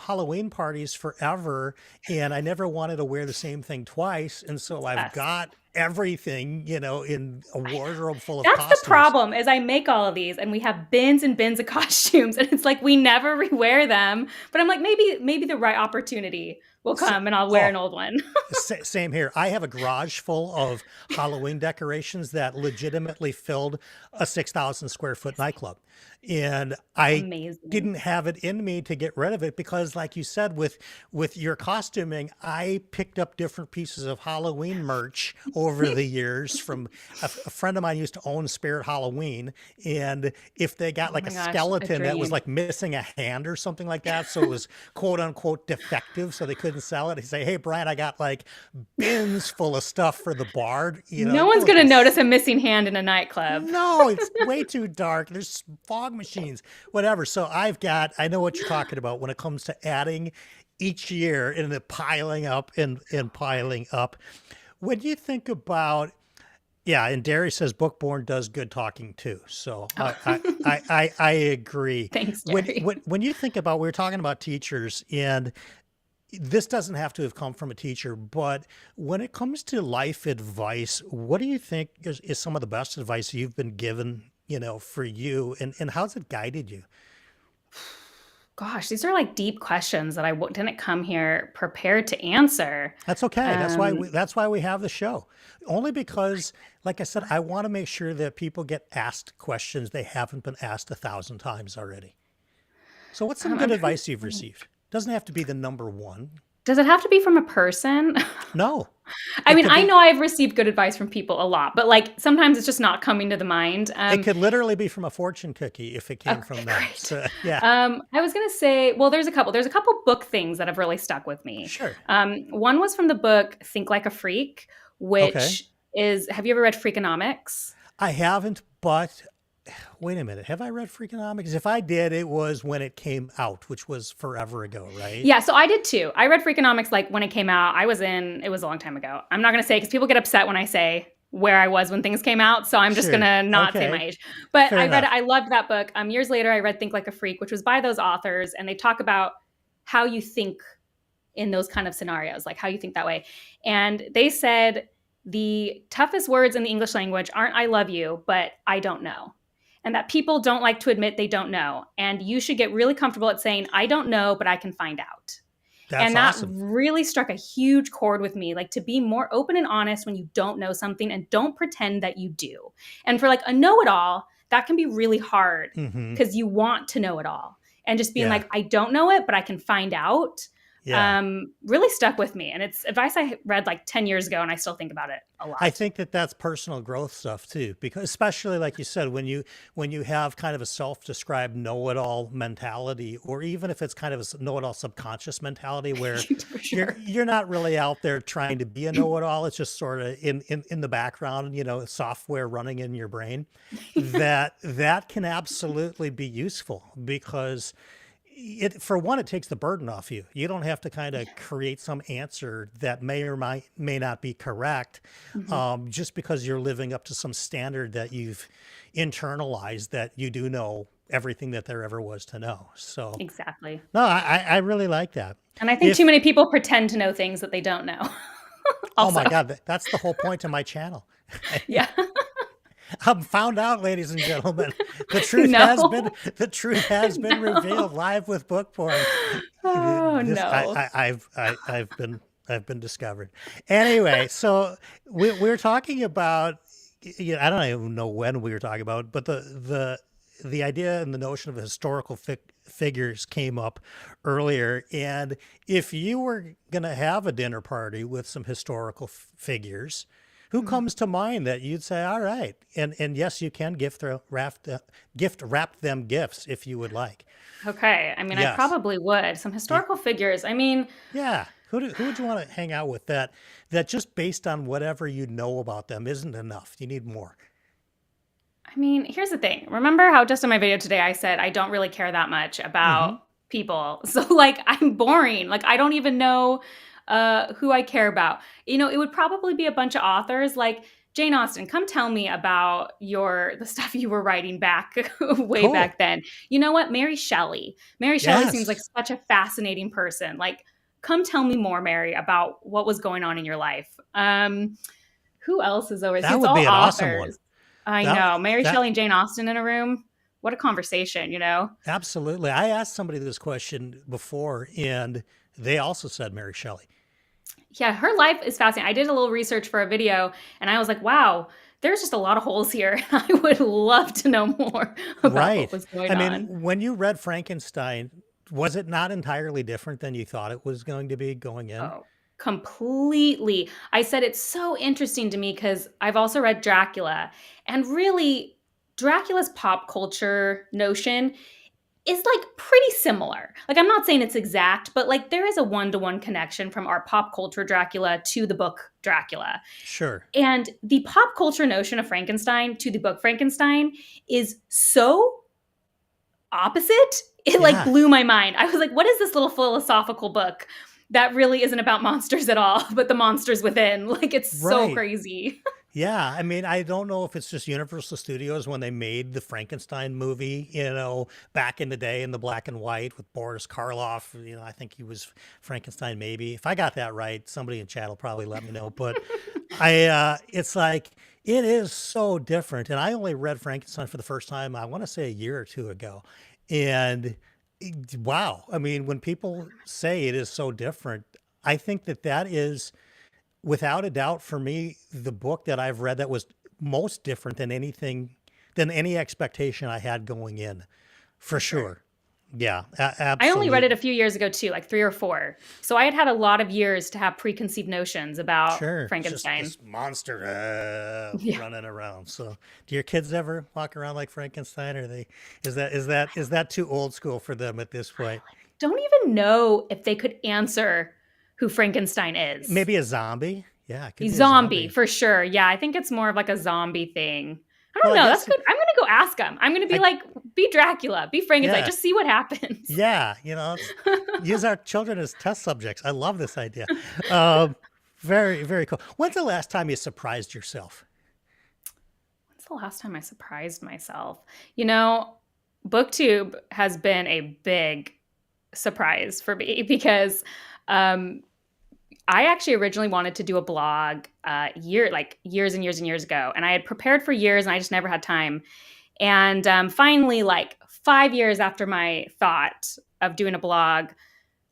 A: Halloween parties forever, and I never wanted to wear the same thing twice, and so I've
B: Yes.
A: got everything, in a
B: I know.
A: wardrobe full of
B: That's the
A: costumes."
B: problem is I make all of these and we have bins and bins of costumes and it's like we never rewear them. But I'm like, maybe the right opportunity will
A: So,
B: come and I'll wear
A: oh,
B: an old one.
A: Same here. I have a garage full of Halloween decorations that legitimately filled a 6,000 square foot nightclub. And I
B: Amazing.
A: didn't have it in me to get rid of it because like you said with your costuming, I picked up different pieces of Halloween merch over the years from a friend of mine used to own Spirit Halloween, and if they got
B: Oh
A: like
B: my
A: a
B: gosh, a
A: skeleton that was
B: dream.
A: like missing a hand or something like that, so it was quote unquote defective, so they couldn't sell it. He'd say, "Hey, Brian, I got like bins full of stuff for the bar."
B: No
A: That
B: one's
A: would
B: gonna
A: be
B: notice a missing hand in a nightclub.
A: no, it's way too dark. There's fog machines, whatever. So I know what you're talking about when it comes to adding each year and the piling up and piling up. When you think about, yeah, and Derry says Bookborn does good talking too. So I agree.
B: Thanks, Jerry.
A: When you think about, we were talking about teachers, and this doesn't have to have come from a teacher, but when it comes to life advice, what do you think is some of the best advice you've been given, for you, and how's it guided you?
B: Gosh, these are like deep questions that didn't come here prepared to answer.
A: That's okay.
B: Um,
A: That's why we have the show. Only because, like I said, I want to make sure that people get asked questions they haven't been asked 1,000 times already. So what's some good
B: I'm trying to
A: advice you've
B: think.
A: received? Doesn't have to be the number one.
B: Does it have to be from a person?
A: No,
B: I
A: it
B: mean,
A: could
B: I
A: be
B: know I've received good advice from people a lot, but like sometimes it's just not coming to the mind.
A: it could literally be from a fortune cookie if it came
B: Okay,
A: from them.
B: great.
A: So yeah,
B: I was gonna say, well, there's a couple. There's a couple book things that have really stuck with me.
A: sure.
B: One was from the book Think Like a Freak,
A: Okay.
B: which is, have you ever read Freakonomics?
A: I haven't, but wait a minute. Have I read Freakonomics? If I did, it was when it came out, which was forever ago, right?
B: Yeah, so I did too. I read Freakonomics like when it came out. It was a long time ago. I'm not gonna say because people get upset when I say where I was when things came out, so I'm just
A: Sure.
B: gonna not say my
A: Okay.
B: age. But
A: Fair
B: I read it.
A: enough.
B: I loved that book. Years later, I read Think Like a Freak, which was by those authors, and they talk about how you think in those kind of scenarios, like how you think that way. And they said the toughest words in the English language aren't "I love you," but "I don't know." And that people don't like to admit they don't know. And you should get really comfortable at saying, "I don't know, but I can find out."
A: That's
B: And that
A: awesome.
B: really struck a huge chord with me, like to be more open and honest when you don't know something and don't pretend that you do. And for like a know it all, that can be really hard
A: Hmm.
B: because you want to know it all. And just being
A: Yeah.
B: like, "I don't know it, but I can find out."
A: Yeah.
B: really stuck with me. And it's advice I read like 10 years ago, and I still think about it a
A: I
B: lot.
A: think that that's personal growth stuff too, because especially like you said, when you have kind of a self-described know-it-all mentality, or even if it's kind of a know-it-all subconscious mentality where
B: For sure.
A: you're not really out there trying to be a know-it-all, it's just sort of in the background, software running in your brain, that can absolutely be useful because for one, it takes the burden off you. You don't have to kind of create some answer that may not be correct,
B: Mhm.
A: just because you're living up to some standard that you've internalized that you do know everything that there ever was to know. So
B: Exactly.
A: no, I really like that.
B: And I think too
A: If
B: many people pretend to know things that they don't know.
A: Oh my
B: Also.
A: God, that's the whole point of my channel.
B: Yeah.
A: I'm found out, ladies and gentlemen. The truth has been
B: No.
A: the truth has been
B: No.
A: revealed live with Bookborn.
B: Oh,
A: This
B: no.
A: I've been discovered. Anyway, so we're talking about, I don't even know when we were talking about, but the idea and the notion of historical figures came up earlier. And if you were going to have a dinner party with some historical figures, who
B: Mhm.
A: comes to mind that you'd say, all right, and yes, you can gift wrap them gifts if you would like.
B: Okay. I mean, I
A: Yes.
B: probably would. Some
A: Y-
B: historical figures. I mean,
A: Yeah. Who would you want to hang out with that just based on whatever you know about them isn't enough? You need more.
B: here's the thing. Remember how just in my video today I said I don't really care that much
A: Hmm.
B: about people. So like I'm boring. Like I don't even know who I care about. It would probably be a bunch of authors like Jane Austen. Come tell me about the stuff you were writing back way
A: Cool.
B: back then. You know what? Mary Shelley. Mary Shelley seems like
A: Yes.
B: such a fascinating person. Like come tell me more, Mary, about what was going on in your life. Who else is over? See,
A: That
B: it's
A: would
B: all
A: be an awesome one.
B: authors. I
A: That
B: know. Mary
A: that
B: Shelley and Jane Austen in a room. What a conversation.
A: Absolutely. I asked somebody this question before and they also said Mary Shelley.
B: Yeah, her life is fascinating. I did a little research for a video and I was like, wow, there's just a lot of holes here. I would love to know more about what
A: Right.
B: was going
A: I mean,
B: on.
A: when you read Frankenstein, was it not entirely different than you thought it was going to be going in?
B: Oh, completely. I said it's so interesting to me because I've also read Dracula, and really, Dracula's pop culture notion is like pretty similar. Like I'm not saying it's exact, but like there is a one-to-one connection from our pop culture Dracula to the book Dracula.
A: Sure.
B: And the pop culture notion of Frankenstein to the book Frankenstein is so opposite. It like
A: Yeah.
B: blew my mind. I was like, what is this little philosophical book that really isn't about monsters at all, but the monsters within? Like it's so
A: Right.
B: crazy.
A: Yeah, I mean, I don't know if it's just Universal Studios when they made the Frankenstein movie, back in the day in the black and white with Boris Karloff. I think he was Frankenstein, maybe. If I got that right, somebody in chat will probably let me know. But it's like, it is so different. And I only read Frankenstein for the first time, I want to say a year or two ago. And wow, I mean, when people say it is so different, I think that is without a doubt for me the book that I've read that was most different than any expectation I had going in, for
B: For sure.
A: sure. Yeah,
B: I only read it a
A: absolutely.
B: few years ago too, like 3 or 4. So I had had a lot of years to have preconceived notions about
A: Sure, it's just
B: Frankenstein.
A: this monster
B: Yeah.
A: running around. So, do your kids ever walk around like Frankenstein? Or they is that too old school for them at this
B: I
A: point?
B: like don't even know if they could answer who Frankenstein is.
A: Maybe a zombie. Yeah, it could
B: He's
A: be a
B: zombie
A: zombie.
B: for sure. Yeah, I think it's more of like a zombie thing. I
A: Well,
B: don't
A: I
B: know. That's
A: guess
B: good. I'm gonna go ask him. I'm gonna be
A: I
B: like, be Dracula, be Frankenstein,
A: yeah.
B: just see what happens.
A: Yeah, use our children as test subjects. I love this idea. Um, very, very cool. When's the last time you surprised yourself?
B: When's the last time I surprised myself? You know, BookTube has been a big surprise for me because um, I actually originally wanted to do a blog years and years and years ago, and I had prepared for years, and I just never had time. And finally, like 5 years after my thought of doing a blog,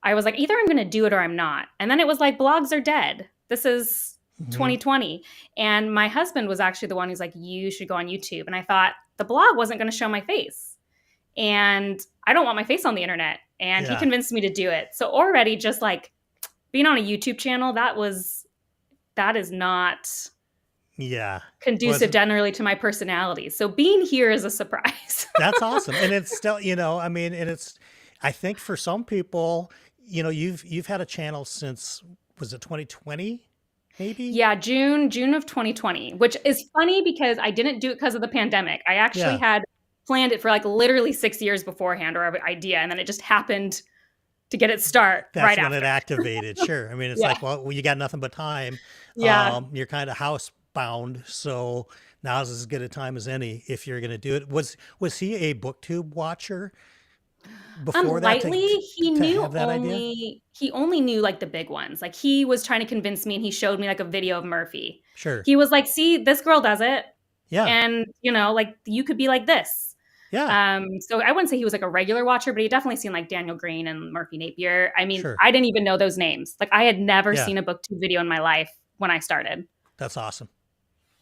B: I was like, either I'm going to do it or I'm not. And then it was like, blogs are dead. This is
A: Hmm.
B: 2020. And my husband was actually the one who's like, you should go on YouTube. And I thought the blog wasn't going to show my face. And I don't want my face on the internet. and he
A: Yeah.
B: convinced me to do it. So already just like being on a YouTube channel, that is not
A: Yeah. Was
B: conducive generally to my personality. So being here is a surprise.
A: That's awesome. And it's still, I mean, and it's I think for some people, you've had a channel since, was it 2020 maybe?
B: Yeah, June of 2020, which is funny because I didn't do it because of the pandemic. I actually
A: Yeah.
B: had planned it for like literally 6 years beforehand or an idea, and then it just happened to get it start
A: That's
B: right
A: when it
B: after.
A: activated. Sure. I mean, it's
B: Yeah.
A: like, well, you got nothing but time.
B: Yeah.
A: You're kind of housebound, so now's as good a time as any if you're going to do it. Was he a booktube watcher before that
B: Lightly,
A: to have that idea?
B: he only knew like the big ones. Like he was trying to convince me and he showed me like a video of Murphy.
A: Sure.
B: He was like, "See, this girl does it
A: Yeah.
B: and, like you could be like this."
A: Yeah.
B: So I wouldn't say he was like a regular watcher, but he definitely seen like Daniel Green and Murphy Napier. I mean,
A: Sure.
B: I didn't even know those names. Like I had never
A: Yeah.
B: seen a booktube video in my life when I started.
A: That's awesome.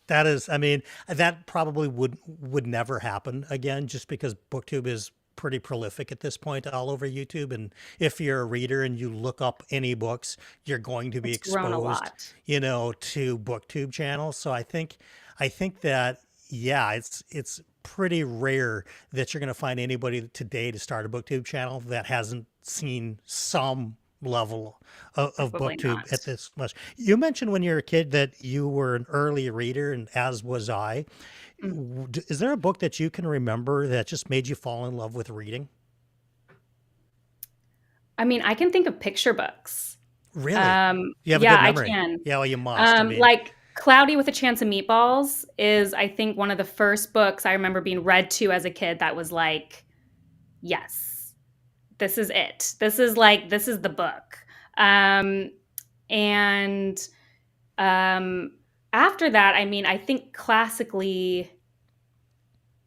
A: That is, I mean, that probably would never happen again, just because BookTube is pretty prolific at this point all over YouTube. And if you're a reader and you look up any books, you're going to be
B: It's grown a
A: exposed,
B: lot.
A: to BookTube channels. So I think that, yeah, it's pretty rare that you're going to find anybody today to start a BookTube channel that hasn't seen some level of
B: Probably
A: booktube at
B: not.
A: this much. You mentioned when you were a kid that you were an early reader, and as was I.
B: Mm.
A: Is there a book that you can remember that just made you fall in love with reading?
B: I mean, I can think of picture books.
A: Really? You have a
B: Yeah,
A: good
B: I
A: memory.
B: can.
A: Yeah, well, you must. I mean,
B: Like Cloudy with a Chance of Meatballs is, I think, one of the first books I remember being read to as a kid that was like, yes, this is it. This is the book. Um, and After that, I mean, I think classically,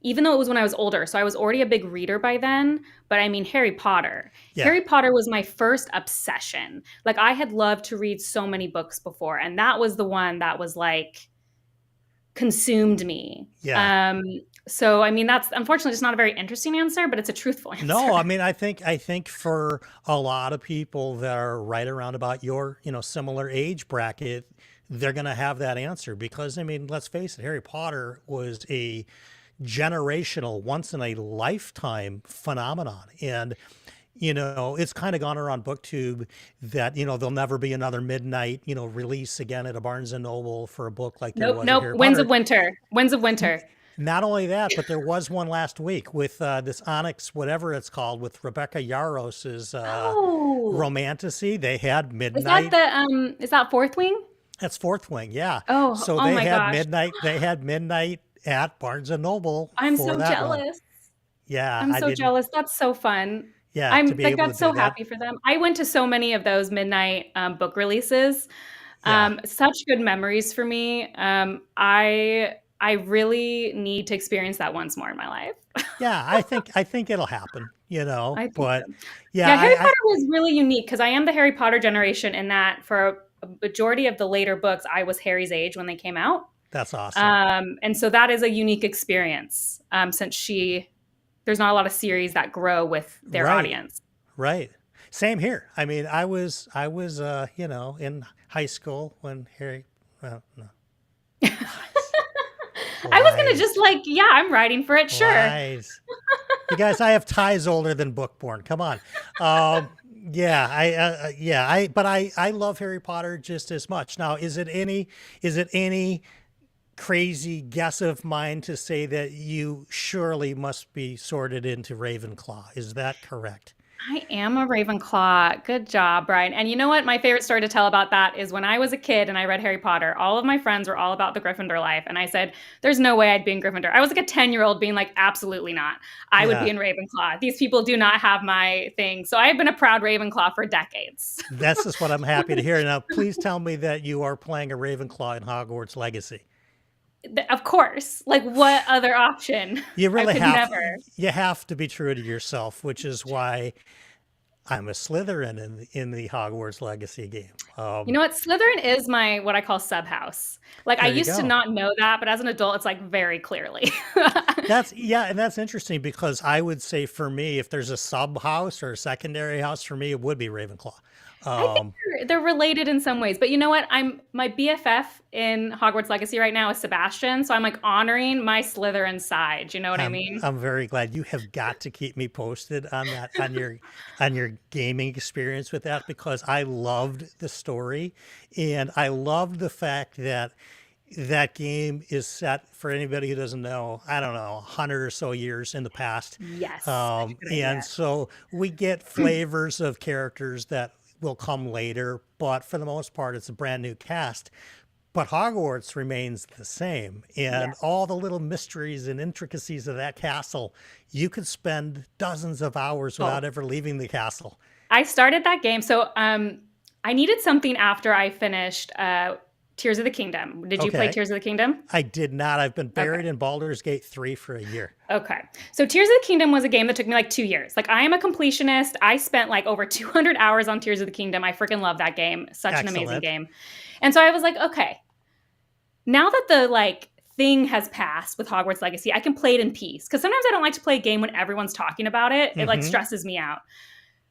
B: even though it was when I was older, so I was already a big reader by then, but I mean, Harry Potter.
A: yeah,
B: Harry Potter was my first obsession. Like, I had loved to read so many books before, and that was the one that was like consumed me.
A: yeah.
B: So I mean, that's unfortunately just not a very interesting answer, but it's a truthful
A: No,
B: answer.
A: I mean, I think for a lot of people that are right around about your, similar age bracket, they're going to have that answer because, I mean, let's face it, Harry Potter was a generational, once in a lifetime phenomenon. And, it's kind of gone around BookTube that, there'll never be another midnight, release again at a Barnes and Noble for a book like there
B: Nope,
A: was a
B: nope.
A: Harry
B: Winds
A: Potter.
B: of Winter. Winds of Winter.
A: Not only that, but there was one last week with this Onyx, whatever it's called, with Rebecca Yaros's
B: Oh,
A: Romanticy. They had midnight.
B: is that Fourth Wing?
A: That's Fourth Wing, yeah.
B: Oh,
A: So
B: oh
A: they
B: my
A: had
B: gosh.
A: midnight. They had midnight at Barnes and Noble
B: I'm
A: for
B: so
A: that one.
B: jealous.
A: Yeah,
B: I'm
A: I
B: so
A: didn't.
B: jealous. That's so fun.
A: Yeah, to
B: I'm
A: be
B: like,
A: able to
B: that's so
A: do that.
B: happy for them. I went to so many of those midnight book releases.
A: Yeah,
B: Such good memories for me. I really need to experience that once more in my life.
A: yeah. I think it'll happen.
B: I think
A: But
B: so.
A: yeah,
B: Yeah, Harry
A: I
B: Potter was really unique because I am the Harry Potter generation in that for a majority of the later books, I was Harry's age when they came out.
A: that's awesome.
B: And so that is a unique experience since there's not a lot of series that grow with their
A: Right.
B: audience.
A: Right. Same here. I mean, I was in high school when Harry well, no.
B: I was gonna
A: Lies.
B: just like, yeah, I'm writing for it, sure.
A: Lies. You guys, I have ties older than Bookborn. Come on. Um, but I love Harry Potter just as much. Now, is it any crazy guess of mine to say that you surely must be sorted into Ravenclaw? Is that correct?
B: I am a Ravenclaw. Good job, Brian. And you know what? My favorite story to tell about that is when I was a kid and I read Harry Potter, all of my friends were all about the Gryffindor life. And I said, there's no way I'd be in Gryffindor. I was like a 10-year-old being like, absolutely not. I would be
A: Yeah.
B: in Ravenclaw. These people do not have my thing. So I've been a proud Ravenclaw for decades.
A: That's just what I'm happy to hear. Now, please tell me that you are playing a Ravenclaw in Hogwarts Legacy.
B: Of course. Like, what other option?
A: You
B: I
A: really
B: could
A: have
B: never.
A: you have to be true to yourself, which is why I'm a Slytherin in the Hogwarts Legacy game.
B: You know what? Slytherin is my what I call sub house. Like I
A: There you
B: used to
A: go.
B: not know that, but as an adult, it's like very clearly.
A: And that's interesting because I would say for me, if there's a sub house or a secondary house for me, it would be Ravenclaw.
B: I think
A: Um,
B: they're related in some ways, but you know what? I'm my BFF in Hogwarts Legacy right now is Sebastian, so I'm like honoring my Slytherin side. You know what I mean?
A: I'm very glad you have got to keep me posted on that on your gaming experience with that because I loved the story and I loved the fact that that game is set for anybody who doesn't know, I don't know, 100 or so years in the past.
B: Yes, such a good
A: And
B: idea.
A: so we get flavors of characters that will come later, but for the most part, it's a brand new cast. But Hogwarts remains the same. And
B: Yes.
A: all the little mysteries and intricacies of that castle, you could spend dozens of hours
B: Oh,
A: without ever leaving the castle.
B: I started that game, so I needed something after I finished Tears of the Kingdom. Did you play
A: Okay.
B: Tears of the Kingdom?
A: I did not. I've been
B: Okay.
A: buried in Baldur's Gate 3 for a year.
B: Okay. So Tears of the Kingdom was a game that took me like 2 years. Like I am a completionist. I spent like over 200 hours on Tears of the Kingdom. I freaking love that game. Such an amazing
A: Excellent.
B: game. And so I was like, okay, now that the like thing has passed with Hogwarts Legacy, I can play it in peace. Because sometimes I don't like to play a game when everyone's talking about it. It like
A: Hmm.
B: stresses me out.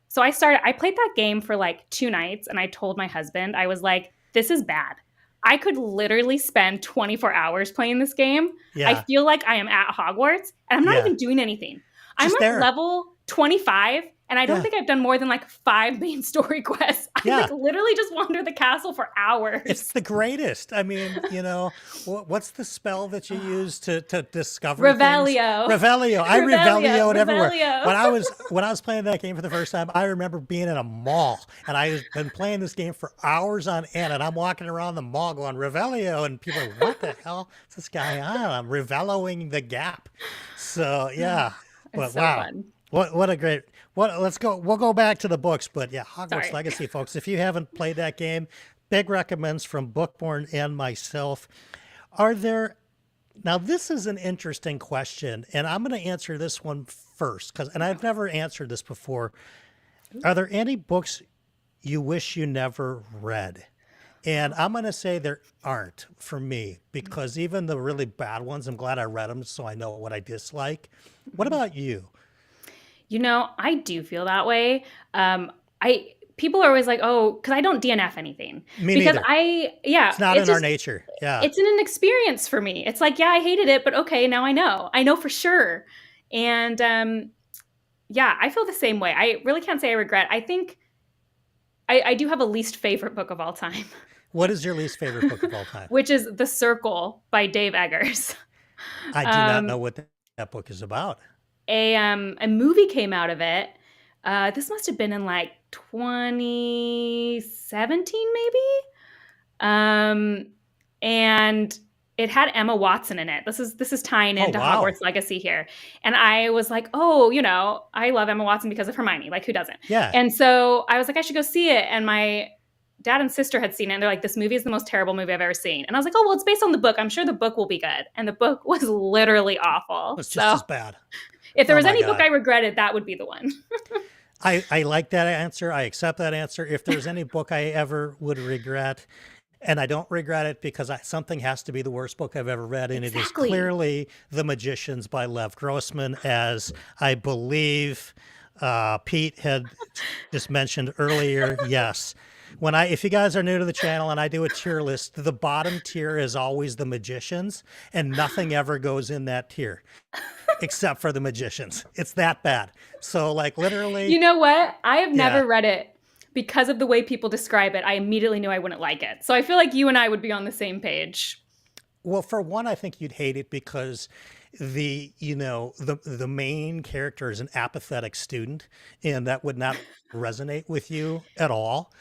B: So I played that game for like 2 nights and I told my husband, I was like, this is bad. I could literally spend 24 hours playing this game. I
A: Yeah.
B: feel like I am at Hogwarts and I'm not
A: Yeah.
B: even doing anything. I'm
A: Just
B: like
A: there.
B: level 25 and I don't
A: Yeah.
B: think I've done more than like 5 main story quests. I like
A: Yeah.
B: literally just wander the castle for
A: It's
B: hours.
A: the greatest. I mean, what's the spell that you use to discover things?
B: Revelio.
A: Revelio. I
B: Revelio.
A: Revelioed everywhere.
B: Revelio.
A: When I was playing that game for the first time, I remember being in a mall and I've been playing this game for hours on end, and I'm walking around the mall going Revelio, and people are like, "What the hell is this guy on?" I'm reveloing the gap. So yeah,
B: It's
A: but
B: so
A: wow.
B: fun.
A: What a great let's go we'll go back to the books, but yeah, Hogwarts
B: Sorry.
A: Legacy, folks. If you haven't played that game, big recommends from Bookborn and myself. Are there Now this is an interesting question, and I'm going to answer this one first and I've never answered this before. Are there any books you wish you never read? And I'm going to say there aren't for me because even the really bad ones, I'm glad I read them so I know what I dislike. What about you?
B: You know, I do feel that way. I People are always like, "Oh, because I don't DNF anything."
A: Me
B: Because
A: neither.
B: yeah,
A: It's not
B: it's
A: in our
B: just
A: nature. Yeah.
B: it's an experience for me. It's like, yeah, I hated it, but okay, now I know. I know for sure. And yeah, I feel the same way. I really can't say I regret. I think I do have a least favorite book of all time,
A: What is your least favorite book of all time?
B: which is The Circle by Dave Eggers.
A: I do not know
B: Um,
A: what that book is about.
B: a movie came out of it. This must have been in like 2017, maybe. Um, and it had Emma Watson in it. This is tying
A: Oh,
B: into
A: wow.
B: Hogwarts Legacy here. And I was like, oh, I love Emma Watson because of Hermione. Like, who doesn't?
A: Yeah.
B: And so I was like, I should go see it. And my dad and sister had seen it. And they're like, this movie is the most terrible movie I've ever seen. And I was like, oh, well, it's based on the book. I'm sure the book will be good. And the book was literally awful.
A: It's just
B: So
A: as bad.
B: if there
A: Oh
B: was
A: my
B: any book
A: God.
B: I regretted, that would be the one.
A: I like that answer. I accept that answer. If there's any book I ever would regret, and I don't regret it because something has to be the worst book I've ever read, and it is
B: Exactly.
A: clearly The Magicians by Lev Grossman, as I believe Pete had just mentioned earlier. Yes. If you guys are new to the channel and I do a tier list, the bottom tier is always The Magicians, and nothing ever goes in that tier except for The Magicians. It's that bad. So, like,
B: You
A: literally,
B: know what? I have
A: yeah.
B: never read it because of the way people describe it. I immediately knew I wouldn't like it. So I feel like you and I would be on the same page.
A: Well, for one, I think you'd hate it because the main character is an apathetic student, and that would not resonate with you at all.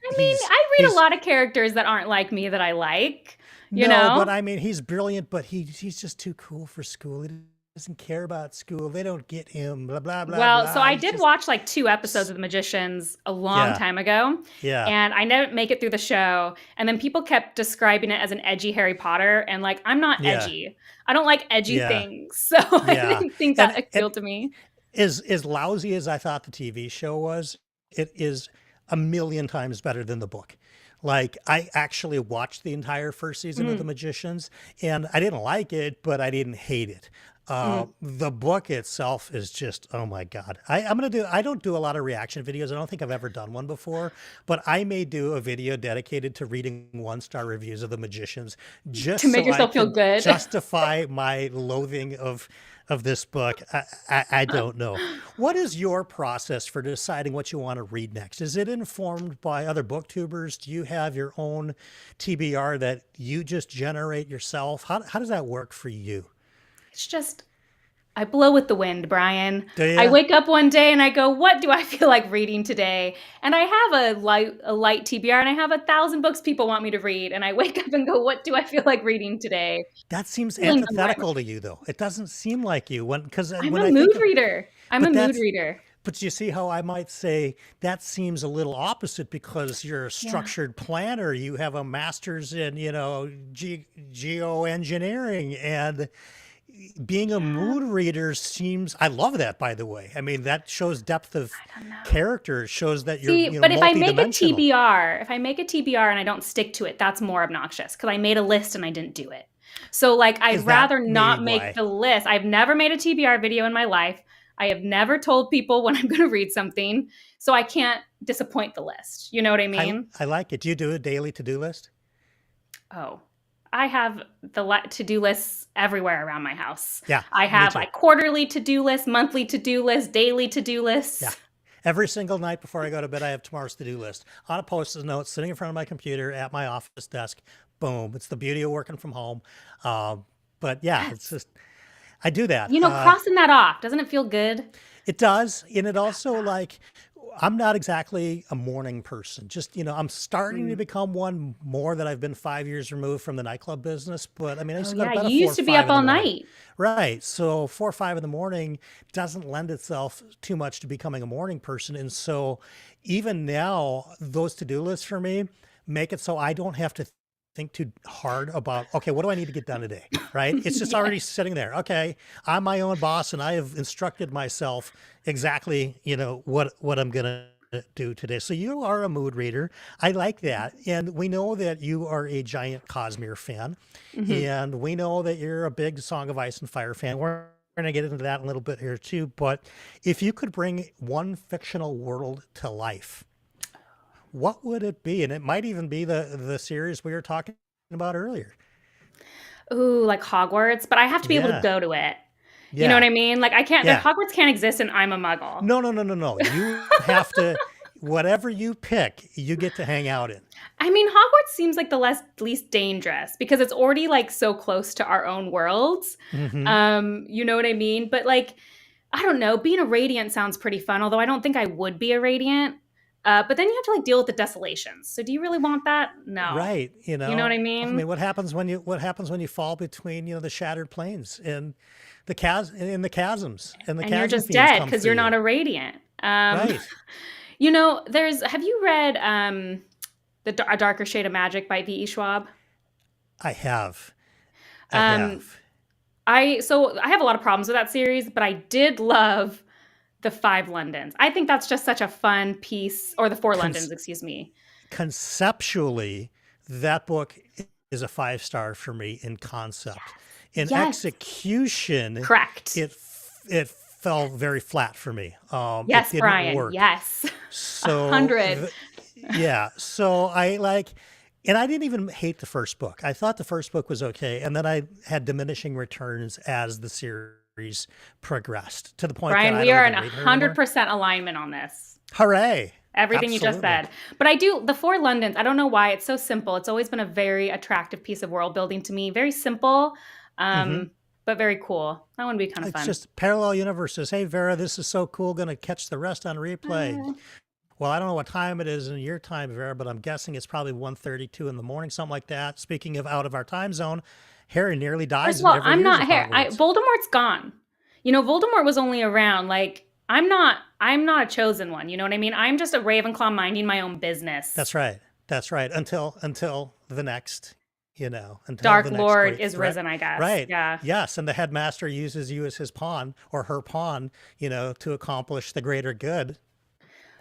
B: I mean, I read a
A: He's
B: lot of characters that aren't like me that I like, you
A: No, but
B: know?
A: I mean, he's brilliant, but he's just too cool for school. He doesn't care about school. They don't get him. Blah blah blah
B: Well, so
A: blah.
B: I
A: He's
B: did
A: just
B: watch like 2 episodes of The Magicians a long
A: yeah
B: time ago,
A: yeah
B: and I didn't make it through the show. And then people kept describing it as an edgy Harry Potter, and like, I'm not
A: yeah
B: edgy. I don't like edgy
A: yeah
B: things. So I
A: yeah.
B: didn't think that
A: And
B: appealed to me.
A: As lousy as I thought the TV show was, it is a million times better than the book. Like I actually watched the entire first season of The
B: Mm,
A: Magicians, and I didn't like it, but I didn't hate it.
B: mm.
A: The book itself is just, oh my God. I'm gonna do. I don't do a lot of reaction videos. I don't think I've ever done one before, but I may do a video dedicated to reading 1-star reviews of The Magicians,
B: To
A: just
B: make
A: so I
B: yourself feel
A: can
B: good.
A: justify my loathing of this book. I don't know. What is your process for deciding what you want to read next? Is it informed by other booktubers? Do you have your own TBR that you just generate yourself? How does that work for you?
B: It's just I blow with the wind, Brian.
A: Do
B: I
A: you?
B: wake up one day and I go, "What do I feel like reading today?" And I have a light TBR, and I have 1,000 books people want me to read, and I wake up and go, "What do I feel like reading today?"
A: That seems
B: Feeling unwinding.
A: antithetical to you, though. It doesn't seem like you because
B: I'm
A: when
B: a
A: I think
B: mood
A: of,
B: reader. I'm a
A: but
B: mood
A: that's,
B: reader.
A: but you see how I might say that seems a little opposite because you're a
B: Yeah.
A: structured planner. You have a master's in, geoengineering, and being a
B: Yeah.
A: mood reader seems, I love that, by the way. I mean, that shows depth of
B: I don't know.
A: character. It shows that you're,
B: See, but
A: multidimensional.
B: if I make a TBR and I don't stick to it, that's more obnoxious because I made a list and I didn't do it. So, like, I'd
A: Is that
B: rather
A: maybe
B: not make
A: why?
B: the list. I've never made a TBR video in my life. I have never told people when I'm going to read something. So I can't disappoint the list. You know what I
A: I
B: mean?
A: I like it. Do you do a daily to-do list?
B: Oh, I have the to-do lists everywhere around my house.
A: Yeah,
B: I
A: me
B: have
A: too.
B: like quarterly to-do lists, monthly to-do lists, daily to-do
A: Yeah.
B: lists.
A: Every single night before I go to bed, I have tomorrow's to-do list on a post-it note sitting in front of my computer at my office desk. Boom. It's the beauty of working from home. But yeah, it's
B: Yes.
A: just, I do that.
B: Crossing that off, doesn't it feel good?
A: It does. And it also, like, I'm not exactly a morning person. Just, I'm starting to
B: Mm.
A: become one more that I've been 5 years removed from the nightclub business. But I mean, I used
B: Oh
A: to go to
B: yeah,
A: bed at
B: you
A: four
B: used
A: or
B: to be
A: five
B: up
A: in the
B: all
A: morning.
B: night.
A: Right. So 4 or 5 in the morning doesn't lend itself too much to becoming a morning person. And so even now, those to-do lists for me make it so I don't have to think too hard about, okay, what do I need to get done today? Right. It's just
B: Yeah.
A: already sitting there. Okay. I'm my own boss and I have instructed myself exactly, what I'm going to do today. So you are a mood reader. I like that. And we know that you are a giant Cosmere fan.
B: Mhm.
A: And we know that you're a big Song of Ice and Fire fan. We're going to get into that in a little bit here too. But if you could bring one fictional world to life, what would it be? And it might even be the series we were talking about earlier.
B: Ooh, like Hogwarts, but I have to be able to
A: Yeah.
B: go to it. You know what
A: Yeah.
B: I mean? Like I can't the
A: Yeah.
B: Hogwarts can't exist and I'm a muggle.
A: No, no, no, no, no. You have to, whatever you pick, you get to hang out in.
B: I mean, Hogwarts seems like the least dangerous because it's already like so close to our own worlds.
A: Hmm.
B: You know what I mean? But like, I don't know, being a radiant sounds pretty fun, although I don't think I would be a radiant. But then you have to like deal with the desolations. So do you really want that? No.
A: Right.
B: You know what I
A: I mean,
B: mean?
A: what happens when you fall between, the shattered planes and in the chasms and the
B: And you're
A: chasm
B: just
A: fiends
B: dead
A: come
B: because
A: for
B: you're not
A: you.
B: a radiant. Um,
A: Right.
B: have you read A Darker Shade of Magic by V.E. Schwab?
A: I have. I
B: Um,
A: have.
B: I have a lot of problems with that series, but I did love the Five Londons. I think that's just such a fun piece, or the Four
A: Con-
B: Londons, excuse me.
A: Conceptually, that book is a 5-star for me in concept. In
B: Yes,
A: execution,
B: correct.
A: it fell very flat for me. It
B: Yes,
A: didn't
B: Brian.
A: work.
B: Yes, a
A: So
B: hundred.
A: yeah, so I like, and I didn't even hate the first book. I thought the first book was okay, and then I had diminishing returns as the series progressed to the point that
B: Brian,
A: I
B: we
A: don't
B: are in
A: even
B: a
A: read her
B: hundred
A: anymore.
B: percent alignment on this.
A: Hooray!
B: Everything you just
A: Absolutely.
B: said. But I do the Four Londons. I don't know why it's so simple. It's always been a very attractive piece of world building to me. Very simple,
A: Hmm.
B: but very cool. That would be kind of
A: It's
B: fun.
A: just parallel universes. Hey Vera, this is so cool. Going to catch the rest on replay.
B: Uh,
A: Well, I don't know what time it is in your time, Vera, but I'm guessing it's probably 1:32 in the morning, something like that. Speaking of out of our time zone, Harry nearly
B: First
A: dies
B: of
A: in
B: all,
A: every
B: I'm
A: years
B: not
A: of
B: here.
A: Hogwarts.
B: Voldemort's gone. Voldemort was only around. Like I'm not a chosen one. You know what I mean? I'm just a Ravenclaw minding my own business.
A: That's right. That's right. Until the next, until
B: Dark
A: the next
B: Lord
A: great
B: is
A: threat.
B: risen, I guess.
A: Right.
B: Yeah.
A: Yes. And the headmaster uses you as his pawn or her pawn, to accomplish the greater good.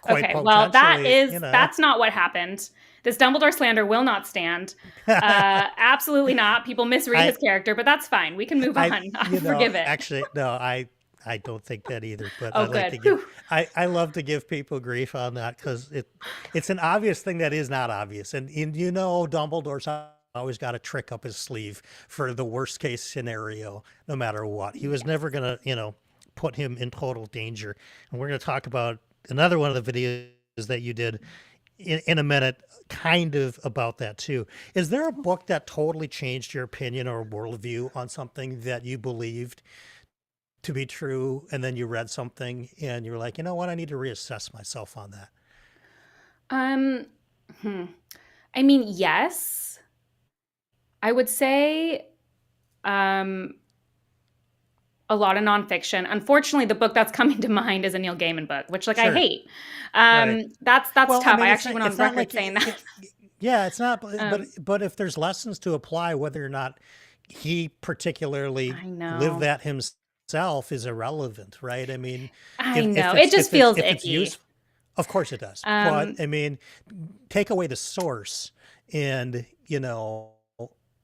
A: Quite
B: Okay, well,
A: potentially,
B: that's not what happened. This Dumbledore slander will not stand. Absolutely not. People misread
A: I,
B: his character, but that's fine. We can move on. I'll forgive it.
A: actually, no, I don't think that either, but
B: Oh, good. Whew.
A: I love to give people grief on that because it's an obvious thing that is not obvious. And Dumbledore's always got a trick up his sleeve for the worst case scenario, no matter what. He was never going to, put him in total danger. And we're going to talk about another one of the videos that you did in a minute, kind of about that too. Is there a book that totally changed your opinion or worldview on something that you believed to be true, and then you read something and you were like, you know what, I need to reassess myself on that?
B: Um, I mean, yes. I would say a lot of nonfiction. Unfortunately, the book that's coming to mind is a Neil Gaiman book, which I
A: Sure.
B: hate.
A: Right.
B: That's
A: Well,
B: tough. I
A: it's
B: actually
A: not,
B: went on
A: it's not
B: record
A: like
B: saying that.
A: yeah, it's not.
B: Um,
A: But if there's lessons to apply, whether or not he particularly
B: I
A: lived
B: know.
A: that himself is irrelevant, right? I mean,
B: I know.
A: if
B: It
A: it's
B: just feels
A: if it's
B: icky.
A: useful, of course it does. But
B: Um,
A: I mean, take away the source, and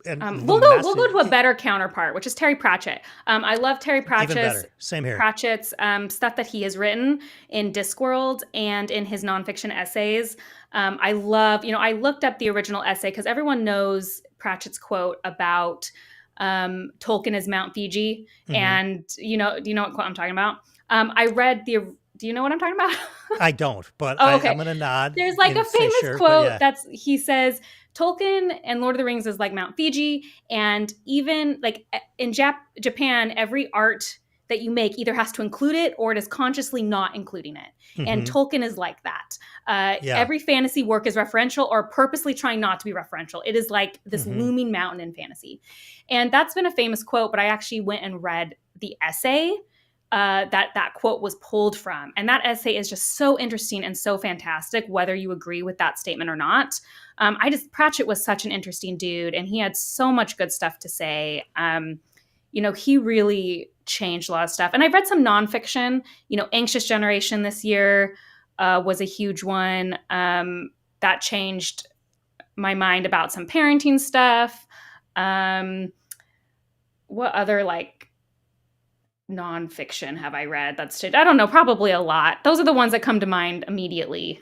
A: and the
B: we'll go to a
A: message,
B: better counterpart, which is Terry Pratchett. I love Terry
A: even
B: Pratchett's
A: better. Same here.
B: Pratchett's stuff that he has written in Discworld and in his nonfiction essays. I love, I looked up the original essay because everyone knows Pratchett's quote about Tolkien is Mount Fiji,
A: Hmm.
B: and do you know what quote I'm talking about? I read the. Do you know what I'm talking about?
A: I don't, but
B: Oh,
A: I'm
B: okay.
A: going to nod
B: There's like a
A: and say
B: famous
A: sure. But
B: quote
A: yeah.
B: he says Tolkien and Lord of the Rings is like Mount Fiji, and even like in Japan, every art that you make either has to include it or it is consciously not including it. And
A: Hmm.
B: Tolkien is like that.
A: Yeah.
B: Every fantasy work is referential or purposely trying not to be referential. It is like this
A: Hmm.
B: looming mountain in fantasy. And that's been a famous quote, but I actually went and read the essay that quote was pulled from. And that essay is just so interesting and so fantastic, whether you agree with that statement or not. Pratchett was such an interesting dude, and he had so much good stuff to say. He really changed a lot of stuff. And I've read some nonfiction. Anxious Generation this year was a huge one that changed my mind about some parenting stuff. What other nonfiction have I read that's changed? I don't know, probably a lot. Those are the ones that come to mind immediately.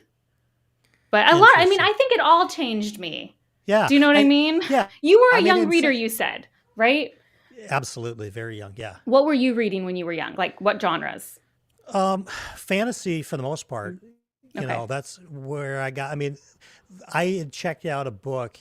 B: But a lot, I mean,
A: Interesting.
B: I think it all changed me.
A: Yeah.
B: Do you know what I mean?
A: Yeah.
B: You were
A: I
B: a
A: mean,
B: young reader, you said, right?
A: absolutely very young. Yeah.
B: What were you reading when you were young? Like what genres?
A: Fantasy for the most part.
B: Okay.
A: That's where I got. I mean, I had checked out a book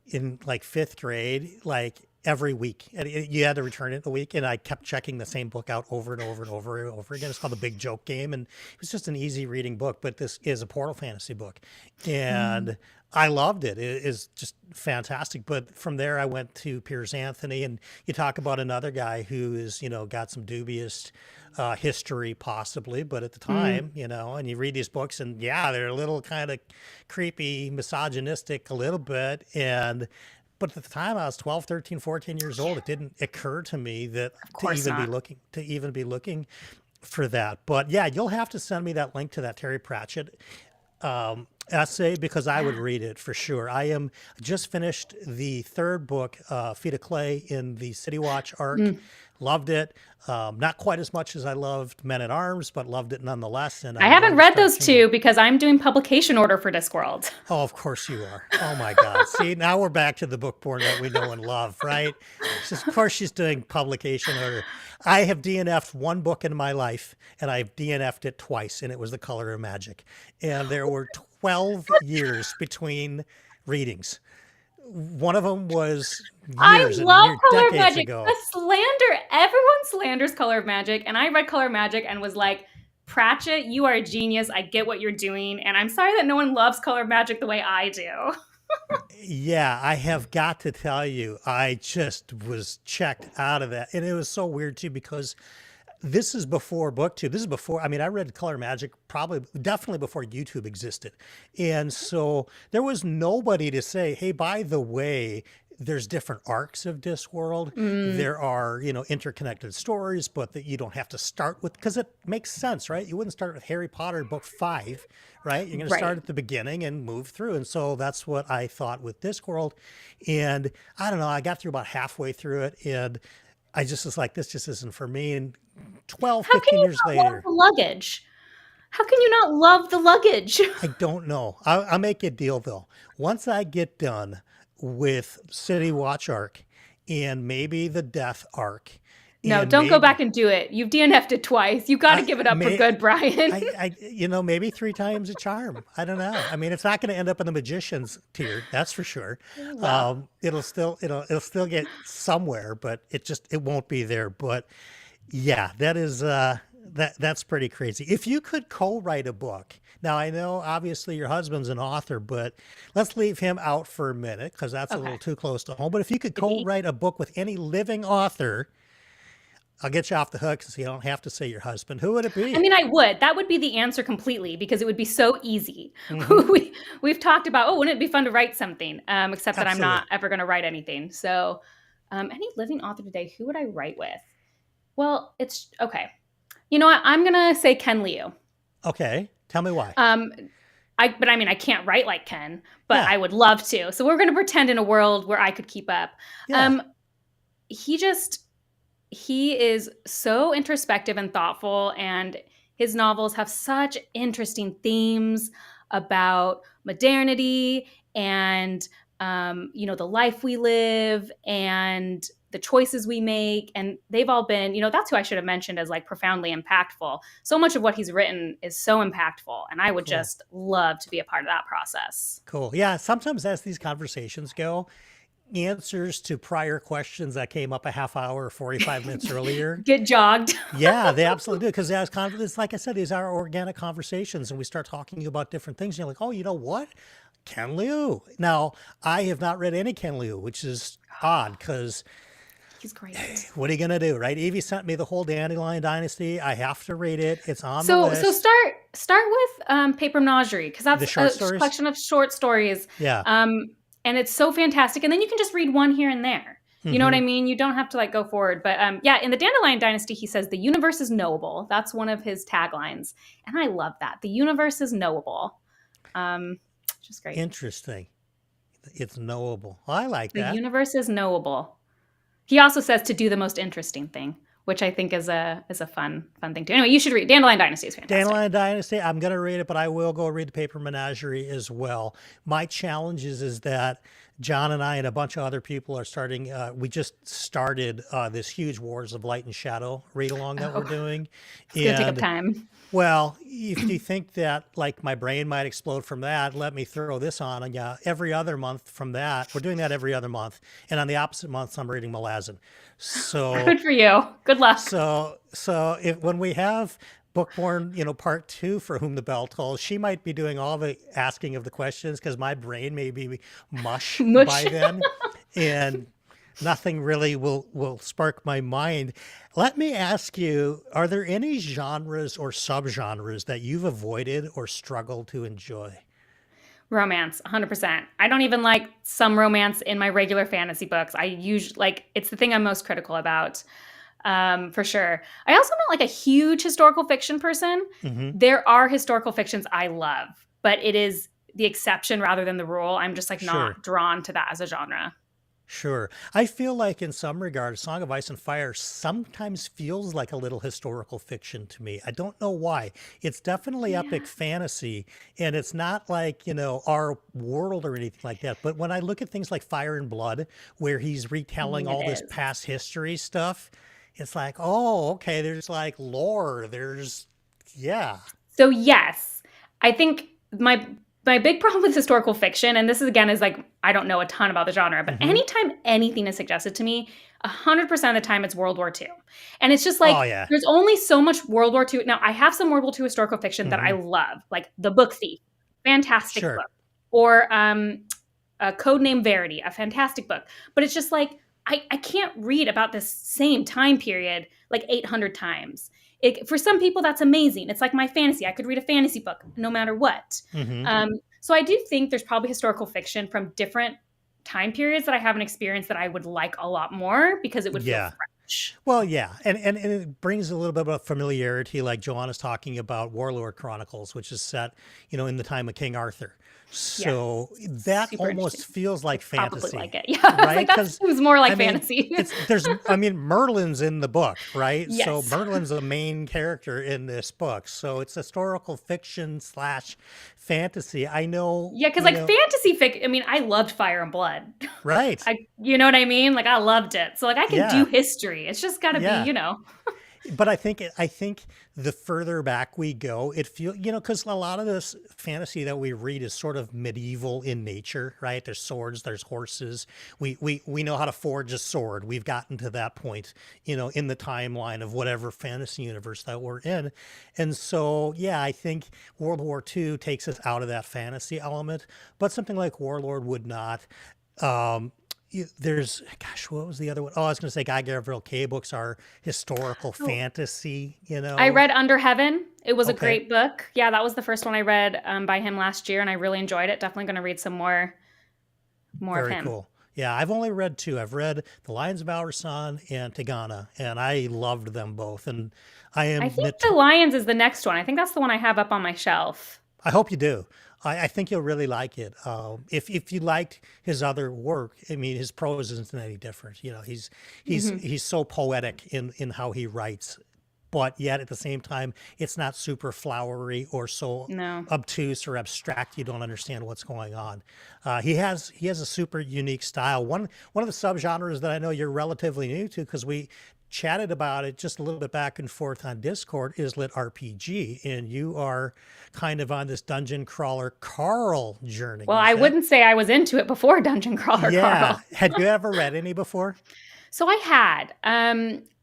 A: in like fifth grade, like every week, and you had to return it a week. And I kept checking the same book out over and over and over and over again. It's called The Big Joke Game, and it was just an easy reading book. But this is a portal fantasy book,
B: Mm.
A: and I loved it. It is just fantastic. But from there, I went to Piers Anthony, and you talk about another guy who is, got some dubious history, possibly, but at the
B: Mm.
A: time, and you read these books, and yeah, they're a little kind of creepy, misogynistic, a little bit, but at the time I was 12, 13, 14 years old. It didn't occur to me that
B: Of course not.
A: to even be looking for that. But yeah, you'll have to send me that link to that Terry Pratchett essay because I would
B: Yeah.
A: read it for sure. I am just finished the third book, Feet of Clay, in the City Watch arc.
B: Mm.
A: Loved it. Not quite as much as I loved Men at Arms, but loved it nonetheless. And
B: I
A: I'm
B: haven't
A: going to
B: read
A: start
B: those
A: Kingdom.
B: two because I'm doing publication order for Discworld.
A: Oh, of course you are. Oh my God. See, now we're back to the Bookborn that we know and love, right? Of course she's doing publication order. I have DNF'd one book in my life, and I've DNF'd it twice, and it was The Color of Magic. And there were 12 years between readings. One of them was
B: I
A: years and
B: love
A: years,
B: Color of
A: decades
B: Magic.
A: ago.
B: The slander, everyone slanders Color of Magic, and I read Color of Magic and was like, Pratchett, you are a genius. I get what you're doing, and I'm sorry that no one loves Color of Magic the way I do.
A: Yeah, I have got to tell you, I just was checked out of that. And it was so weird too, because this is before BookTube. This is before, I mean, I read Color Magic probably, definitely before YouTube existed. And so there was nobody to say, hey, by the way, there's different arcs of Discworld.
B: Mm,
A: There are, interconnected stories, but that you don't have to start with, because it makes sense, right? You wouldn't start with Harry Potter book 5, right? You're going to start
B: right.
A: at the beginning and move through. And so that's what I thought with Discworld. And I don't know, I got through about halfway through it, and I just was like, this just isn't for me. And 12,
B: How can
A: 15
B: you
A: years
B: not love
A: later,
B: the luggage? How can you not love the luggage?
A: I don't know. I'll make a deal though. Once I get done with City Watch arc and maybe the Death arc,
B: No,
A: and
B: don't go back
A: maybe
B: and do it. You've DNF'd it twice. You got to
A: I
B: give it up for
A: may
B: good, Brian.
A: maybe 3 times a charm. I don't know. I mean, it's not going to end up in the magician's tier, that's for sure.
B: Well,
A: It'll still get somewhere, but it won't be there. But yeah, that's pretty crazy. If you could co-write a book, now I know obviously your husband's an author, but let's leave him out for a minute because that's a little
B: okay.
A: too close to home. But if you could
B: It'd be
A: co-write a book with any living author, I'll get you off the hook so you don't have to say your husband. Who would it
B: I
A: be?
B: mean, I would. That would be the answer completely because it would be so easy.
A: Hmm.
B: We've talked about, oh, wouldn't it be fun to write something? Except that I'm
A: Absolutely.
B: not ever going to write anything. So, any living author today, who would I write with? Well, it's okay. You know what? I'm going to say Ken Liu.
A: Okay. Tell me why.
B: Um, but I mean, I can't write like Ken, but
A: Yeah.
B: I would love to. So we're going to pretend in a world where I could keep up.
A: Yeah.
B: Um, he just he is so introspective and thoughtful, and his novels have such interesting themes about modernity and the life we live and the choices we make, and they've all been, that's who I should have mentioned as like profoundly impactful. So much of what he's written is so impactful, and I would
A: Cool.
B: just love to be a part of that process.
A: Cool. Yeah. Sometimes as these conversations go, answers to prior questions that came up a half hour or 45 minutes earlier.
B: Get jogged.
A: Yeah, they absolutely do. Because as it's like I said, these are organic conversations, and we start talking about different things. And you're like, oh, you know what? Ken Liu. Now, I have not read any Ken Liu, which is odd because
B: He's great.
A: what are you going to do, right? Evie sent me the whole Dandelion Dynasty. I have to read it. It's on the
B: So
A: list.
B: start with Paper Menagerie, because
A: The
B: that's
A: short
B: a
A: stories.
B: collection of short stories,
A: Yeah.
B: and it's so fantastic. And then you can just read one here and there. You know what
A: Hmm.
B: I mean? You don't have to like go forward. But yeah, in the Dandelion Dynasty, he says the universe is knowable. That's one of his taglines, and I love that. The universe is knowable. Um, just great.
A: Interesting. It's knowable. I like
B: The
A: that.
B: universe is knowable. He also says to do the most interesting thing, which I think is a fun thing too. Anyway, you should read Dandelion Dynasty. Is fantastic.
A: Dandelion Dynasty, I'm going to read it, but I will go read the Paper Menagerie as well. My challenge is that John and I and a bunch of other people are starting, we just started this huge Wars of Light and Shadow read along that we're
B: Oh,
A: doing.
B: it's gonna take up
A: And
B: time.
A: well, if you think that like my brain might explode from that, let me throw this on. And yeah, every other month from that, we're doing that every other month. And on the opposite months, I'm reading Malazan. So
B: Good for you. Good luck.
A: so if when we have Bookborn, part 2 for Whom the Bell Tolls, she might be doing all the asking of the questions because my brain may be mush
B: Mush.
A: by then, and nothing really will spark my mind. Let me ask you: are there any genres or subgenres that you've avoided or struggled to enjoy?
B: Romance, 100%. I don't even like some romance in my regular fantasy books. I usually like it's the thing I'm most critical about. For sure. I also not like a huge historical fiction person.
A: Hmm.
B: There are historical fictions I love, but it is the exception rather than the rule. I'm just like
A: Sure.
B: not drawn to that as a genre.
A: Sure. I feel like in some regards, Song of Ice and Fire sometimes feels like a little historical fiction to me. I don't know why. It's definitely epic
B: Yeah.
A: fantasy, and it's not like, our world or anything like that. But when I look at things like Fire and Blood, where he's retelling
B: It
A: all this
B: is.
A: past history stuff, it's like, oh, okay, there's like lore. Yeah.
B: So yes, I think my big problem with historical fiction, and this is again is like I don't know a ton about the genre, but
A: Hmm.
B: anytime anything is suggested to me, 100% of the time it's World War II, and it's just
A: Oh,
B: like
A: yeah.
B: there's only so much World War II. Now I have some World War II historical fiction that I
A: Hmm.
B: love, like The Book Thief, fantastic
A: Sure.
B: book, or Codename Verity, a fantastic book, but it's just like I can't read about this same time period like 800 times. For some people, that's amazing. It's like my fantasy. I could read a fantasy book no matter what.
A: Hmm.
B: So I do think there's probably historical fiction from different time periods that I haven't experienced that I would like a lot more because it would feel
A: Yeah.
B: fresh.
A: Well, yeah, and it brings a little bit of familiarity, like Joanna's talking about Warlord Chronicles, which is set, in the time of King Arthur.
B: Yeah.
A: So that
B: Super interesting.
A: almost feels
B: I
A: like
B: probably like
A: fantasy,
B: it. Yeah. I was like,
A: right?
B: that
A: Because
B: seems more
A: I
B: like
A: mean,
B: fantasy.
A: Merlin's in the book, right? So
B: Yes.
A: Merlin's the main character in this book. So it's historical fiction slash fantasy. I know,
B: Yeah, because like fantasy fic, I mean, I loved Fire and Blood.
A: right?
B: You know what I mean? Like I loved it. So like I can do
A: Yeah,
B: history. It's just got to be,
A: yeah.
B: you know.
A: But I think the further back we go, it feels, because a lot of this fantasy that we read is sort of medieval in nature, right? There's swords, there's horses. We know how to forge a sword. We've gotten to that point, in the timeline of whatever fantasy universe that we're in. And so, yeah, I think World War II takes us out of that fantasy element, but something like Warlord would not. Um, there's, gosh, what was the other one? Oh, I was going to say Guy Gavriel Kay books are historical
B: Oh,
A: fantasy,
B: I read Under Heaven. It was a
A: Okay,
B: great book. Yeah, that was the first one I read by him last year, and I really enjoyed it. Definitely going to read some more of
A: very
B: him.
A: cool. Yeah, I've only read two. I've read The Lions of Alrasan and Tigana, and I loved them both. And I
B: I
A: am,
B: think The Lions is the next one. I think that's the one I have up on my shelf.
A: I hope you do. I think you'll really like it. If you liked his other work, I mean, his prose isn't any different.
B: Hmm.
A: He's so poetic in how he writes, but yet at the same time, it's not super flowery or so
B: No.
A: obtuse or abstract. You don't understand what's going on. He has a super unique style. One of the subgenres that I know you're relatively new to, because we chatted about it just a little bit back and forth on Discord, is lit RPG, and you are kind of on this dungeon crawler Carl journey.
B: Well,
A: Is
B: I
A: that?
B: wouldn't say I was into it before Dungeon Crawler
A: Yeah.
B: Carl.
A: Had you ever read any before?
B: So I had.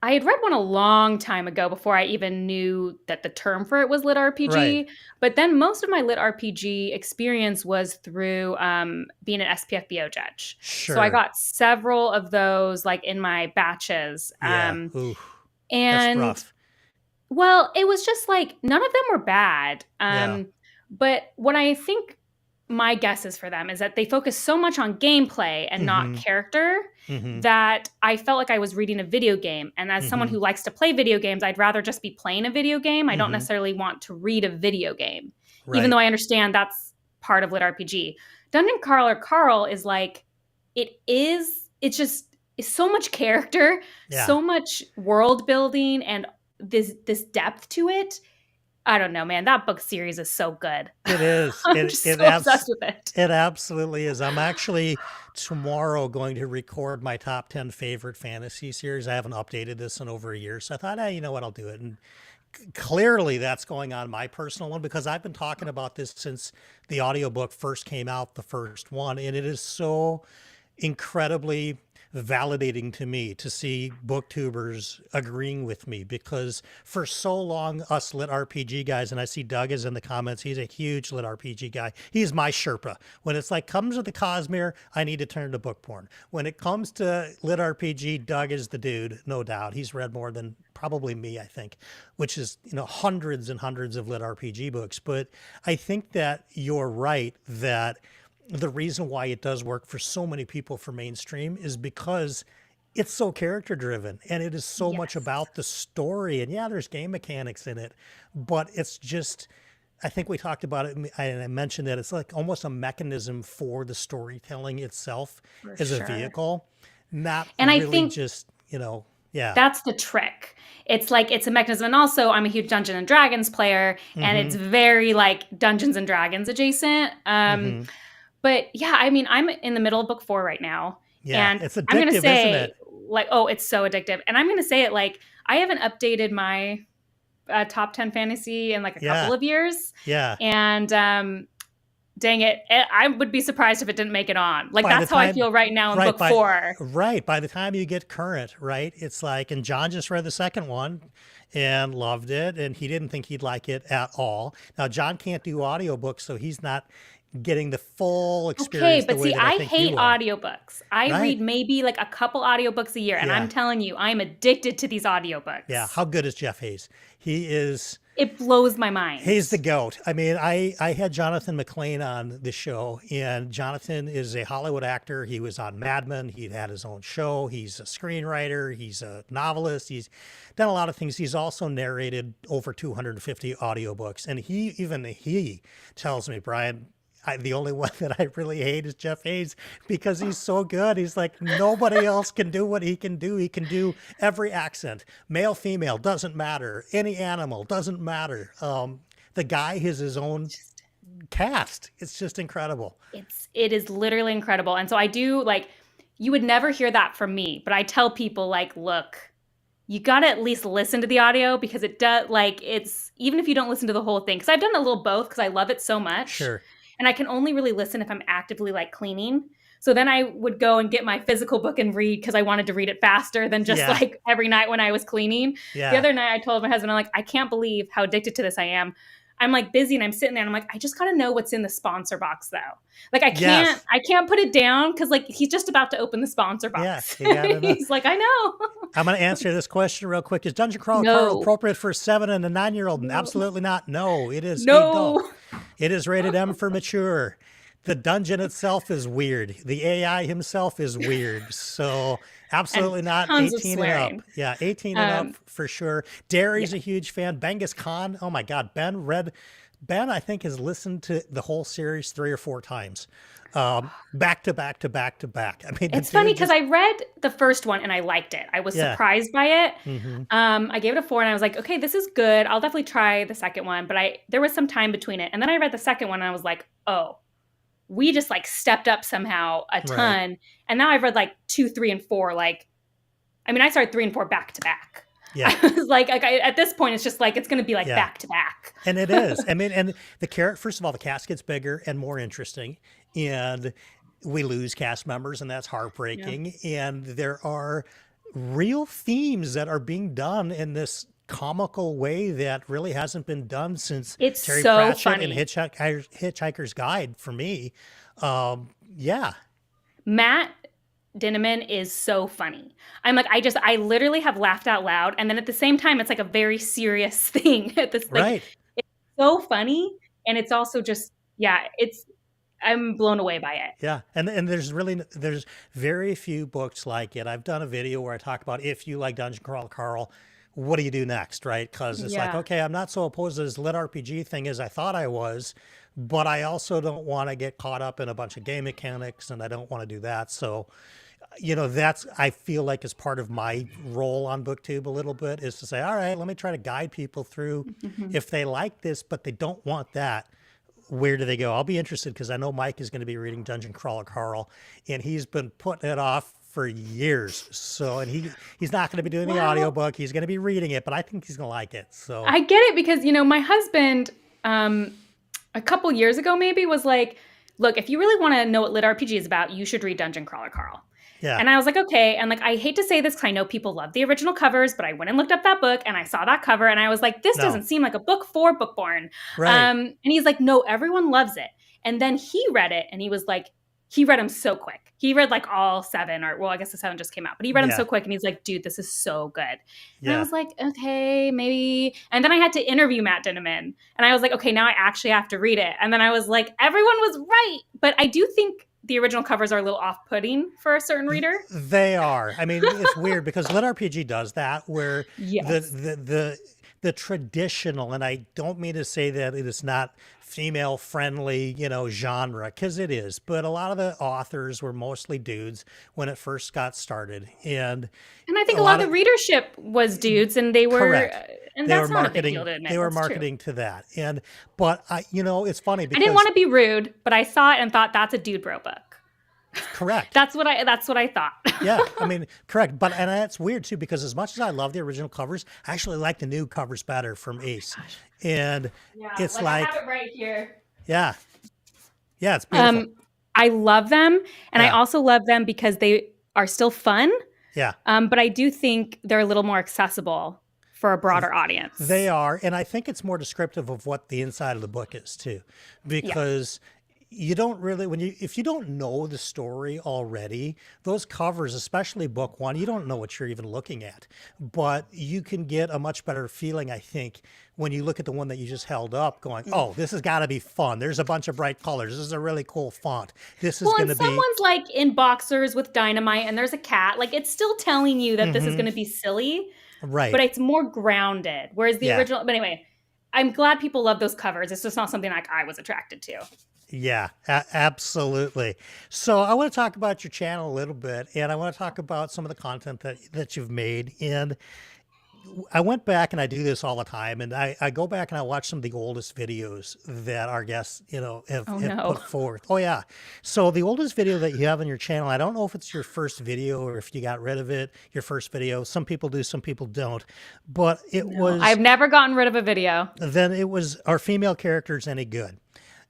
B: I had read one a long time ago before I even knew that the term for it was lit
A: Right.
B: RPG. But then most of my lit RPG experience was through being an SPFBO judge. So I
A: Sure.
B: got several of those like in my batches.
A: Yeah. Ooh, that's
B: And
A: rough.
B: well, it was just like none of them were bad.
A: Yeah.
B: But what I think my guess is for them is that they focus so much on gameplay and not
A: Mm-hmm.
B: character
A: Mm-hmm.
B: that I felt like I was reading a video game. And as someone
A: Mm-hmm.
B: who likes to play video games, I'd rather just be playing a video game. I don't
A: Mm-hmm.
B: necessarily want to read a video game, even though
A: Right.
B: I understand that's part of lit RPG. Dungeon Crawler Carl is like, it's just, it's so much character,
A: Yeah.
B: so much world building, and this depth to it. I don't know, man. That book series is so good.
A: It is.
B: I'm
A: It
B: just
A: it
B: so obsessed with it.
A: it absolutely is. I'm actually tomorrow going to record my top 10 favorite fantasy series. I haven't updated this in over a year, so I thought, hey, you know what, I'll do it. And clearly that's going on my personal one, because I've been talking about this since the audiobook first came out, the first one, and it is so incredibly validating to me to see booktubers agreeing with me, because for so long us lit RPG guys, and I see Doug is in the comments, he's a huge lit RPG guy, he's my Sherpa. When it's like comes to the Cosmere, I need to turn to Bookborn. When it comes to lit RPG, Doug is the dude, no doubt. He's read more than probably me, I think, which is hundreds and hundreds of lit RPG books. But I think that you're right that the reason why it does work for so many people for mainstream is because it's so character driven, and it is so much
B: Yes.
A: about the story. And yeah, there's game mechanics in it, but it's just, I think we talked about it, and I mentioned that it's like almost a mechanism for the storytelling itself
B: For
A: as a
B: sure.
A: vehicle, not
B: And I
A: really
B: think
A: just, yeah.
B: that's the trick. It's like it's a mechanism. And also, I'm a huge Dungeons and Dragons player, and
A: Mm-hmm.
B: it's very like Dungeons and Dragons adjacent.
A: Mm-hmm.
B: But yeah, I mean, I'm in the middle of book 4 right now,
A: Yeah.
B: and
A: It's
B: I'm gonna
A: addictive, isn't
B: say
A: it?
B: like, oh, it's so addictive. And I'm gonna say it like I haven't updated my top 10 fantasy in like a couple
A: Yeah.
B: of years,
A: Yeah.
B: and dang it, I would be surprised if it didn't make it on. Like
A: By the
B: that's how I
A: time,
B: feel right now in
A: right,
B: book 4.
A: by the time you get current, right, it's like, and John just read the second one and loved it, and he didn't think he'd like it at all. Now John can't do audiobooks, so he's not getting the full
B: Okay,
A: experience the
B: but
A: way
B: see,
A: that I
B: I
A: think
B: hate
A: you are.
B: audiobooks. I
A: Right.
B: read maybe like a couple audiobooks a year, and I'm
A: Yeah.
B: telling you, I'm addicted to these
A: Yeah.
B: audiobooks.
A: How good is Jeff Hayes? He is
B: it blows my mind.
A: He's the GOAT. I mean, I had Jonathan McLean on the show, and Jonathan is a Hollywood actor. He was on Mad Men. He'd had his own show. He's a screenwriter. He's a novelist. He's done a lot of things. He's also narrated over 250 audiobooks. And he tells me, Brian, the only one that I really hate is Jeff Hayes because he's so good. He's like, nobody else can do what he can do. He can do every accent, male, female, doesn't matter. Any animal, doesn't matter. The guy has his own cast. It's just incredible.
B: It is literally incredible. And so I do, like, you would never hear that from me, but I tell people, like, look, you got to at least listen to the audio because it does, like, it's, even if you don't listen to the whole thing, because I've done a little both because I love it so much.
A: Sure.
B: And I can only really listen if I'm actively like cleaning. So then I would go and get my physical book and read because I wanted to read it faster than just like every night when I was cleaning. Yeah. The other night I told my husband, I'm like, I can't believe how addicted to this I am. I'm like busy and I'm sitting there and I'm like, I just got to know what's in the sponsor box though. Like I can't put it down because like he's just about to open the sponsor box. Yeah, he's like, I know.
A: I'm going to answer this question real quick. Is Dungeon Crawler Carl appropriate for a 7 and a 9-year-old? No. Absolutely not. No, it is.
B: No.
A: It is rated M for mature. The dungeon itself is weird. The AI himself is weird. So absolutely not 18 and up. Yeah, 18 and up for sure. Derry's a huge fan. Genghis Khan. Oh my God. Ben, I think, has listened to the whole series 3 or 4 times. Back to back to back to back. I mean,
B: it's funny because I read the first one and I liked it. I was surprised by it. Mm-hmm. I gave it a 4 and I was like, okay, this is good. I'll definitely try the second one. But there was some time between it. And then I read the second one and I was like, oh, we just like stepped up somehow a ton. Right. And now I've read like 2, 3, and 4. Like, I mean, I started 3 and 4 back to back. Yeah. I was like at this point, it's just like, it's going to be like back to back.
A: And it is. I mean, and first of all, the cast gets bigger and more interesting. And we lose cast members, and that's heartbreaking. Yeah. And there are real themes that are being done in this comical way that really hasn't been done since Terry Pratchett and Hitchhiker's Guide for me.
B: Matt Dinniman is so funny. I'm like, I literally have laughed out loud. And then at the same time, it's like a very serious thing at this, like, right. It's so funny. And it's also just, I'm blown away by it.
A: Yeah. And there's very few books like it. I've done a video where I talk about, if you like Dungeon Crawler Carl, what do you do next? Right. Cause it's like, okay, I'm not so opposed to this lit RPG thing as I thought I was, but I also don't want to get caught up in a bunch of game mechanics and I don't want to do that. So, I feel like is part of my role on BookTube a little bit, is to say, all right, let me try to guide people through if they like this, but they don't want that. Where do they go? I'll be interested because I know Mike is going to be reading Dungeon Crawler Carl, and he's been putting it off for years. So, and he's not going to be doing the audiobook. He's going to be reading it, but I think he's going to like it. So
B: I get it because, my husband, a couple years ago maybe was like, look, if you really want to know what lit RPG is about, you should read Dungeon Crawler Carl. Yeah. And I was like, okay. And like, I hate to say this because I know people love the original covers, but I went and looked up that book and I saw that cover and I was like, this doesn't seem like a book for Bookborn. Right. And he's like, no, everyone loves it. And then he read it and he was like, he read them so quick. He read like all 7 I guess the 7 just came out, but he read them so quick and he's like, dude, this is so good. And I was like, okay, maybe. And then I had to interview Matt Dinniman and I was like, okay, now I actually have to read it. And then I was like, everyone was right. But I do think the original covers are a little off-putting for a certain reader.
A: They are. I mean, it's weird because lit RPG does that where the traditional, and I don't mean to say that it is not female friendly, genre, because it is, but a lot of the authors were mostly dudes when it first got started. And
B: I think a lot of the readership was dudes and they were,
A: correct.
B: And that's not a big deal to admit.
A: They were marketing to that. But it's funny because
B: I didn't want to be rude, but I saw it and thought that's a dude bro book.
A: Correct.
B: That's what I thought.
A: Yeah, I mean, correct. But and that's weird too because as much as I love the original covers, I actually like the new covers better from Ace. And it's like
B: I have it right here.
A: Yeah, it's beautiful.
B: I love them, and I also love them because they are still fun.
A: Yeah.
B: But I do think they're a little more accessible for a broader audience.
A: They are, and I think it's more descriptive of what the inside of the book is too, because you don't really if you don't know the story already, those covers, especially book one, you don't know what you're even looking at. But you can get a much better feeling, I think, when you look at the one that you just held up, going, "Oh, this has got to be fun. There's a bunch of bright colors. This is a really cool font. This is
B: Well,
A: going
B: and
A: to be."
B: someone's like in boxers with dynamite and there's a cat. Like it's still telling you that this is
A: Hmm.
B: going to be silly, but
A: Right.
B: it's more grounded. Whereas the
A: Yeah.
B: original, but anyway, I'm glad people love those covers. It's just not something like I was attracted to.
A: Yeah, absolutely. So I want to talk about your channel a little bit, and I want to talk about some of the content that you've made. And I went back, and I do this all the time, and I go back and I watch some of the oldest videos that our guests,
B: Oh
A: have
B: no.
A: put forth. Oh yeah. So the oldest video that you have on your channel, I don't know if it's your first video or if you got rid of it, your first video. Some people do, some people don't. But
B: No, I've never gotten rid of a video.
A: it was Are female characters any good?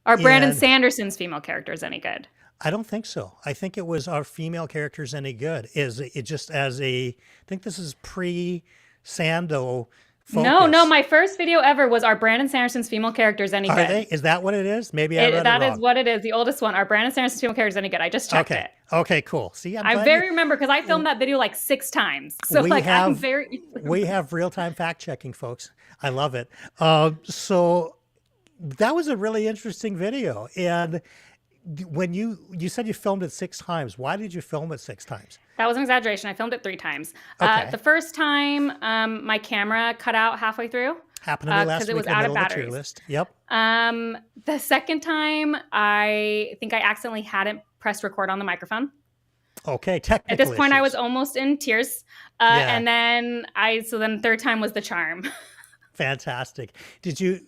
B: Are Brandon
A: And
B: Sanderson's female characters any good?
A: I don't think so. I think it was Are female characters any good? Is it just as I think this is pre Sando
B: No, no,
A: focus.
B: my first video ever was Are Brandon Sanderson's female characters any
A: Are
B: good?
A: they? Is that what it is? Maybe I read it
B: That is
A: wrong.
B: what it is. The oldest one. Are Brandon Sanderson's female characters any good? I just checked
A: Okay.
B: it.
A: Okay, cool. See, I'm
B: I
A: glad
B: very remember because I filmed that video like 6 times. So
A: we
B: like I'm
A: have
B: very
A: we have real-time fact checking, folks. I love it. So that was a really interesting video. And when you said you filmed it 6 times, why did you film it 6 times?
B: That was an exaggeration. I filmed it 3 times.
A: Okay.
B: The first time, my camera cut out halfway through
A: Happened to me last
B: because it
A: week
B: was
A: in the
B: out of
A: middle of the tier
B: batteries.
A: list. Yep.
B: The second time, I think I accidentally hadn't pressed record on the microphone.
A: Okay,
B: At this
A: technical
B: point, I was
A: issues.
B: almost in tears.
A: Yeah,
B: And then third time was the charm.
A: fantastic. Did you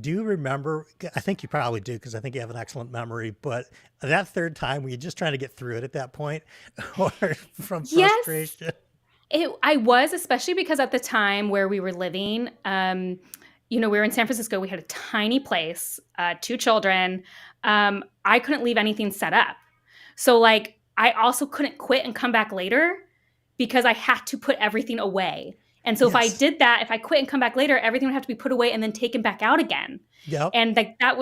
A: do you remember, I think you probably do because I think you have an excellent memory, but that third time were you just trying to get through it at that point or from
B: Yes,
A: frustration?
B: I was, especially because at the time where we were living, we were in San Francisco. We had a tiny place, 2 children. I couldn't leave anything set up. So like I also couldn't quit and come back later because I had to put everything away. And so if I
A: Yes.
B: did that, if I quit and come back later, everything would have to be put away and then taken back out again.
A: Yep.
B: And like it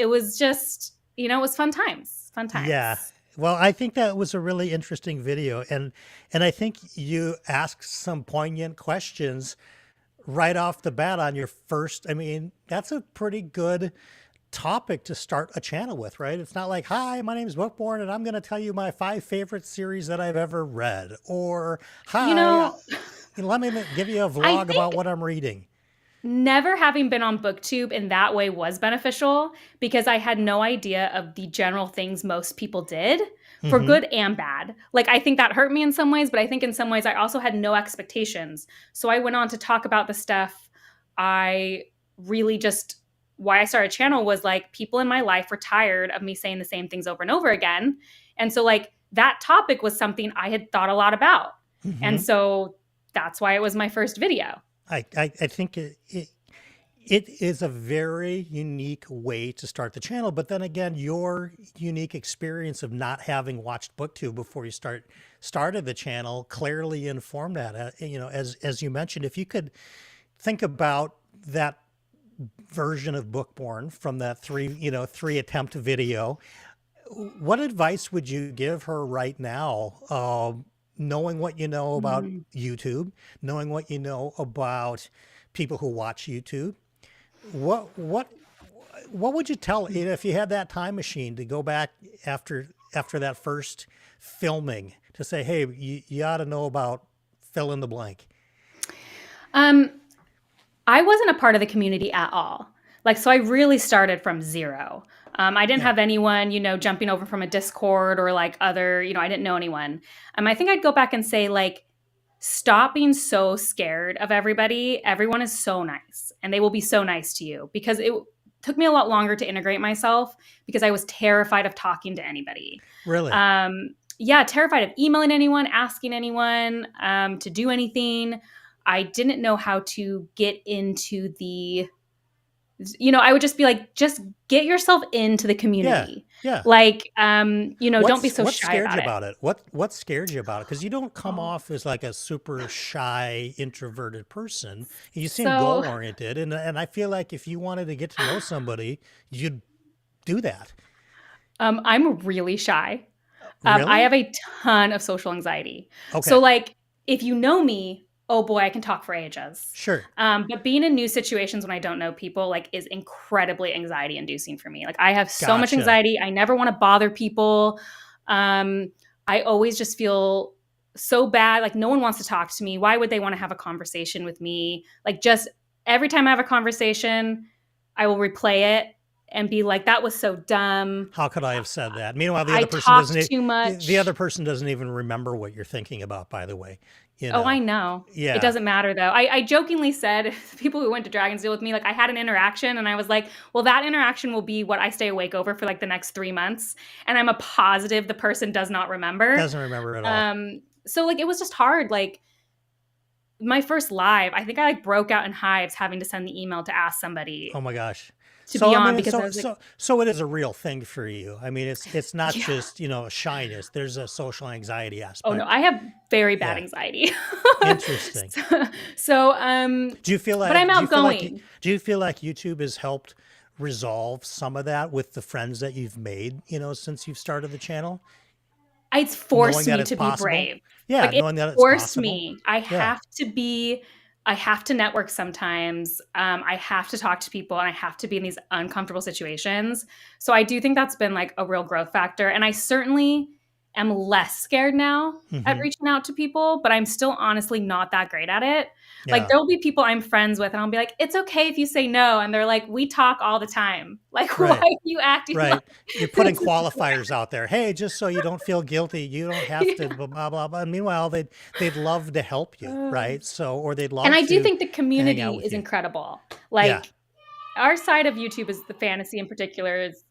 B: was just, it was fun times. Fun
A: Yeah.
B: times.
A: Well, I think that was a really interesting video, and I think you asked some poignant questions right off the bat on your first. I mean, that's a pretty good topic to start a channel with, right? It's not like, "Hi, my name is Bookborn and I'm going to tell you my 5 favorite series that I've ever read," or
B: You
A: "Hi,
B: know,
A: let me give you a
B: I
A: vlog about
B: think
A: what I'm reading."
B: never having been on BookTube in that way was beneficial because I had no idea of the general things most people did for
A: Hmm.
B: good and bad. Like, I think that hurt me in some ways, but I think in some ways I also had no expectations. So I went on to talk about the stuff I really just, why I started a channel was like people in my life were tired of me saying the same things over and over again. And so, like, that topic was something I had thought a lot about. And
A: Hmm.
B: so that's why it was my first video.
A: I think it is a very unique way to start the channel. But then again, your unique experience of not having watched BookTube before you started the channel clearly informed that. As you mentioned, if you could think about that version of Bookborn from that three attempt video, what advice would you give her right now? Knowing what you know about
B: Mm.
A: YouTube, knowing what you know about people who watch YouTube, what what what would you tell if you had that time machine to go back after that first filming to say, "Hey, you ought to know about fill in the blank."
B: Um, I wasn't a part of the community at all. Like, so I really started from zero. I didn't
A: Yeah.
B: have anyone, jumping over from a Discord or like other, I didn't know anyone. I think I'd go back and say, like, stop being so scared of everybody. Everyone is so nice and they will be so nice to you because it took me a lot longer to integrate myself because I was terrified of talking to anybody.
A: Really?
B: Yeah, terrified of emailing anyone, asking anyone to do anything. I didn't know how to get into I would just be like, just get yourself into the
A: Yeah.
B: community.
A: Yeah.
B: Like, don't be so
A: What
B: shy
A: scared
B: about
A: you
B: it.
A: about it? What scared you about it? Because you don't come
B: Oh,
A: off as like a super shy, introverted person. You seem
B: so
A: goal oriented, and I feel like if you wanted to get to know somebody, you'd do that?
B: I'm really shy. I
A: Really?
B: have a ton of social anxiety. So,
A: Okay.
B: like, if you know me, oh boy, I can talk for ages.
A: Sure.
B: But being in new situations when I don't know people, like, is incredibly anxiety inducing for me. Like, I have so much
A: Gotcha.
B: anxiety. I never want to bother people. Um, I always just feel so bad. Like, no one wants to talk to me. Why would they want to have a conversation with me? Like, just every time I have a conversation, I will replay it and be like, that was so dumb.
A: How could I have said that? Meanwhile,
B: I talked too
A: the
B: much.
A: other person doesn't even remember what you're thinking about, by the way, you
B: Oh, I
A: know?
B: know. It
A: Yeah.
B: doesn't matter though. I jokingly said people who went to Dragon's Deal with me, like I had an interaction and I was like, well, that interaction will be what I stay awake over for like the next 3 months. And I'm a positive the person does not remember.
A: Doesn't remember at all.
B: So like it was just hard. Like my first live, I think I like broke out in hives having to send the email to ask
A: Oh
B: somebody
A: my gosh.
B: to
A: So
B: be
A: I
B: on
A: mean,
B: because I was like,
A: so it is a real thing for you. I mean, it's not
B: yeah.
A: just, shyness. There's a social anxiety
B: Oh no,
A: aspect.
B: I have very bad
A: Yeah.
B: anxiety.
A: Interesting.
B: so, so
A: Do you feel
B: but I'm
A: like
B: outgoing.
A: do you feel like YouTube has helped resolve some of that with the friends that you've made, since you've started the channel?
B: It's
A: Knowing
B: forced
A: that
B: me
A: it's
B: to be
A: possible?
B: brave.
A: Yeah,
B: Like, it
A: knowing that it's
B: forced
A: possible.
B: me.
A: Yeah.
B: I have to network sometimes. I have to talk to people and I have to be in these uncomfortable situations. So I do think that's been like a real growth factor. And I certainly am less scared now at
A: Hmm.
B: reaching out to people, but I'm still honestly not that great at it. Like
A: Yeah.
B: there'll be people I'm friends with and I'll be like, it's okay if you say no. And they're like, we talk all the time. Like, why
A: Right.
B: are you acting like
A: Right. You're putting
B: this is
A: qualifiers out there. Hey, just so you don't feel guilty, you don't have to
B: yeah.
A: blah blah blah. blah. And meanwhile, they'd love to help you,
B: Uh,
A: right? So, or they'd
B: And
A: love
B: I do
A: to
B: think the
A: hang out
B: community
A: with
B: is
A: you.
B: incredible.
A: Yeah.
B: Like our side of YouTube is the fantasy in particular is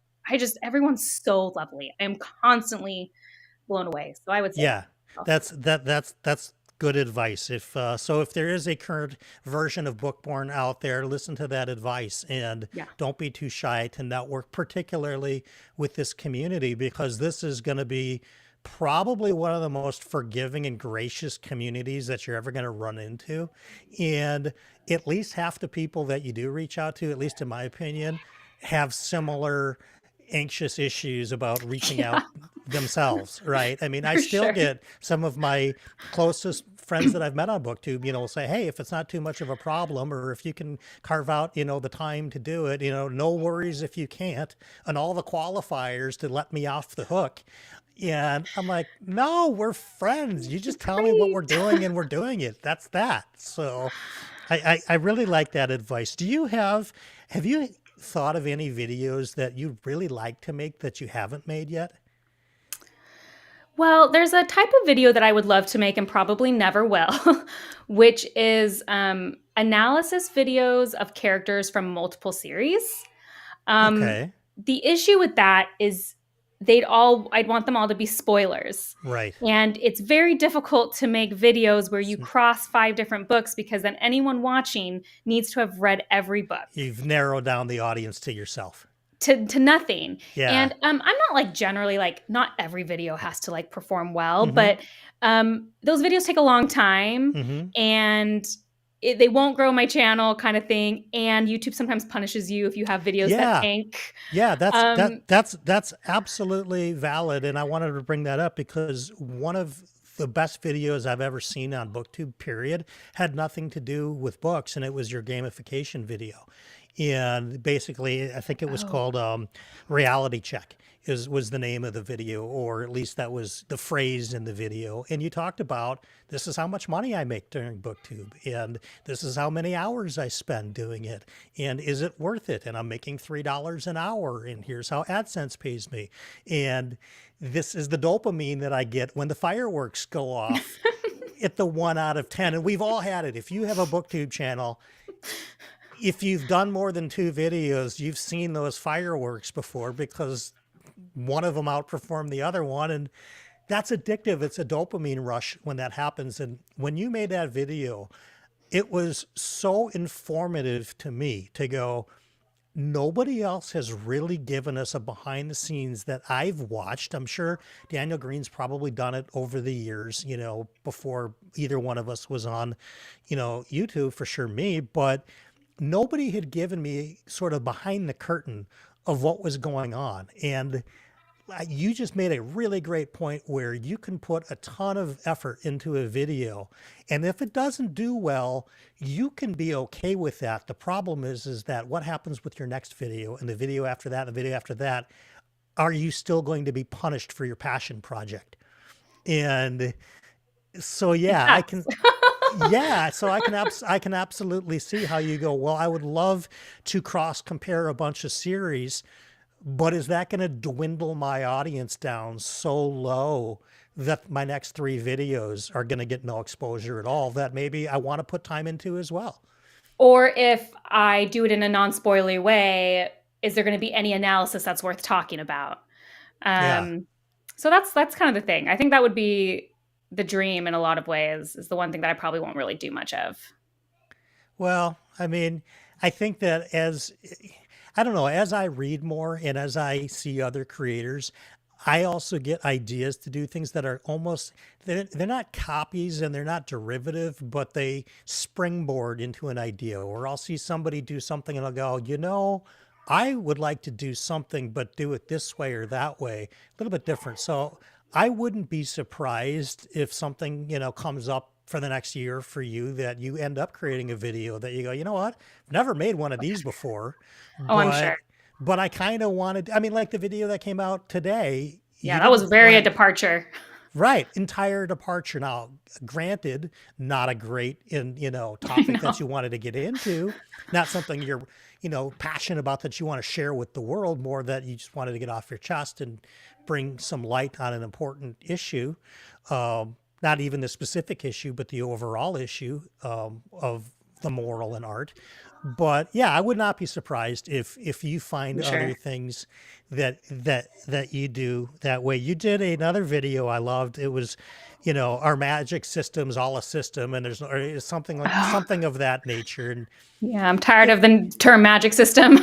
B: everyone's so lovely. I am constantly blown away. So I would say
A: Yeah.
B: also.
A: That's good advice. If there is a current version of Bookborn out there, listen to that advice and
B: Yeah.
A: don't be too shy to network, particularly with this community, because this is going to be probably one of the most forgiving and gracious communities that you're ever going to run into. And at least half the people that you do reach out to, at least in my opinion, have similar anxious issues about reaching
B: Yeah,
A: out themselves, right? I mean, I
B: for
A: still
B: sure.
A: get some of my closest friends that I've met on BookTube, say, hey, if it's not too much of a problem, or if you can carve out, the time to do it, no worries if you can't, and all the qualifiers to let me off the hook. And I'm like, no, we're friends. You just tell me what we're
B: Great.
A: doing and we're doing it. That's that. So I really like that advice. Have you thought of any videos that you'd really like to make that you haven't made yet?
B: Well, there's a type of video that I would love to make and probably never will, which is analysis videos of characters from multiple series. Um,
A: Okay.
B: the issue with that is I'd want them all to be spoilers.
A: Right.
B: And it's very difficult to make videos where you
A: S-
B: cross 5 different books because then anyone watching needs to have read every book
A: You've narrowed down the audience to yourself.
B: to nothing.
A: Yeah.
B: And I'm not like generally like not every video has to like perform well,
A: Mm-hmm.
B: but those videos take a long time
A: Mm-hmm.
B: and they won't grow my channel kind of thing. And YouTube sometimes punishes you if you have videos that
A: Yeah.
B: tank.
A: Yeah,
B: Um,
A: that's absolutely valid, and I wanted to bring that up because one of the best videos I've ever seen on BookTube, period, had nothing to do with books, and it was your gamification video. And basically, I think it was
B: oh,
A: called Reality Check was the name of the video, or at least that was the phrase in the video. And you talked about this is how much money I make during BookTube, and this is how many hours I spend doing it, and is it worth it? And I'm making $3 an hour, and here's how AdSense pays me, and this is the dopamine that I get when the fireworks go off at the 1 out of 10. And we've all had it. If you have a BookTube channel, if you've done more than 2 videos, you've seen those fireworks before because one of them outperformed the other one. And that's addictive. It's a dopamine rush when that happens. And when you made that video, it was so informative to me to go, nobody else has really given us a behind the scenes that I've watched. I'm sure Daniel Green's probably done it over the years, before either one of us was on, YouTube, for sure me, but nobody had given me sort of behind the curtain of what was going on. And you just made a really great point where you can put a ton of effort into a video, and if it doesn't do well, you can be okay with that. The problem is that what happens with your next video and the video after that and the video after that? Are you still going to be punished for your passion project? And so, yeah, I can. Yeah, so I can absolutely see how you go, well, I would love to cross compare a bunch of series, but is that going to dwindle my audience down so low that my next 3 videos are going to get no exposure at all that maybe I want to put time into as well?
B: Or if I do it in a non-spoilery way, is there going to be any analysis that's worth talking about?
A: Yeah.
B: So that's kind of the thing. I think that would be the dream in a lot of ways, is the one thing that I probably won't really do much of.
A: Well, I mean, I think that I don't know, as I read more and as I see other creators, I also get ideas to do things that are almost, they're not copies and they're not derivative, but they springboard into an idea. Or I'll see somebody do something and I'll go, I would like to do something, but do it this way or that way, a little bit different. So I wouldn't be surprised if something, comes up for the next year for you that you end up creating a video that you go, you know what? I've never made one of these before,
B: Oh, I'm sure.
A: but I kind of wanted, I mean, like the video that came out today.
B: Yeah, that was very a departure.
A: Right. Entire departure. Now, granted, not a great topic that you wanted to get into, not something you're, passionate about that you want to share with the world, more that you just wanted to get off your chest and bring some light on an important issue. Not even the specific issue, but the overall issue of the moral in art. But yeah, I would not be surprised if you find other things that you do that way. You did another video I loved. It was, our magic system's all a system, and there's something of that nature. And
B: yeah, I'm tired of the term magic system.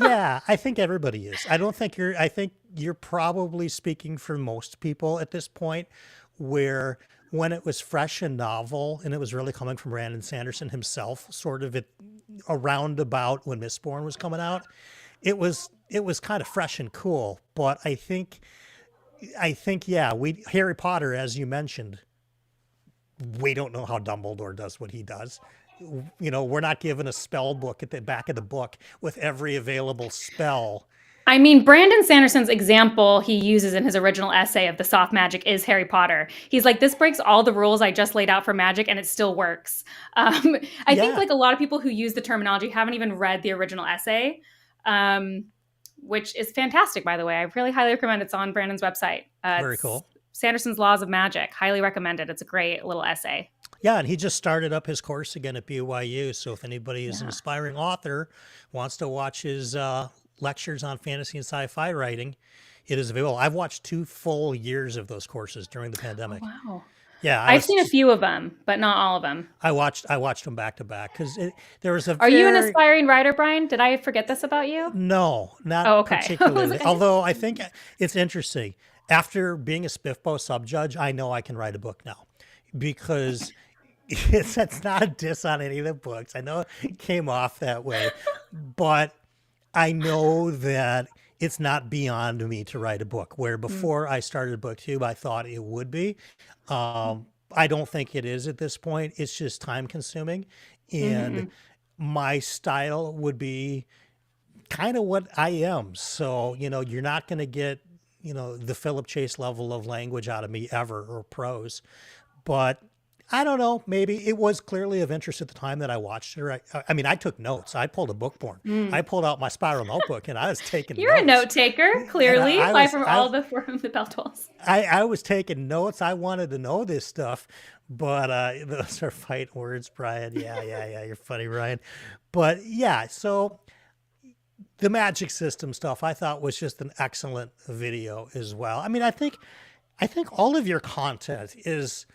A: yeah, I think everybody is. I think you're probably speaking for most people at this point, where when it was fresh and novel, and it was really coming from Brandon Sanderson himself, sort of around about when Mistborn was coming out, it was kind of fresh and cool. But I think, yeah, Harry Potter, as you mentioned, we don't know how Dumbledore does what he does. We're not given a spell book at the back of the book with every available spell.
B: I mean, Brandon Sanderson's example he uses in his original essay of the soft magic is Harry Potter. He's like, this breaks all the rules I just laid out for magic, and it still works. I think like a lot of people who use the terminology haven't even read the original essay, which is fantastic, by the way. I really highly recommend it. It's on Brandon's website.
A: Very cool.
B: Sanderson's Laws of Magic. Highly recommend it. It's a great little essay.
A: Yeah, and he just started up his course again at BYU. So if anybody is an aspiring author, wants to watch his lectures on fantasy and sci-fi writing, it is available. I've watched 2 full years of those courses during the pandemic.
B: Oh, wow.
A: Yeah,
B: I've seen a few of them, but not all of them.
A: I watched them back to back because there was a.
B: Are you an aspiring writer, Brian? Did I forget this about you?
A: No, not particularly. Although I think it's interesting. After being a SPIFBO sub-judge, I know I can write a book now, because it's not a diss on any of the books. I know it came off that way, but I know that it's not beyond me to write a book, where before I started BookTube, I thought it would be. I don't think it is at this point. It's just time consuming. And my style would be kind of what I am. So, you're not going to get, the Philip Chase level of language out of me ever, or prose. But I don't know, maybe it was clearly of interest at the time that I watched it. I mean, I took notes. I pulled a Bookborn. I pulled out my spiral notebook and I was taking
B: You're
A: notes.
B: a note taker, clearly, from all the For Whom the Bell Tolls.
A: I was taking notes. I wanted to know this stuff, but those are fight words, Brian. Yeah. You're funny, Ryan. But yeah, so the magic system stuff I thought was just an excellent video as well. I mean, I think all of your content is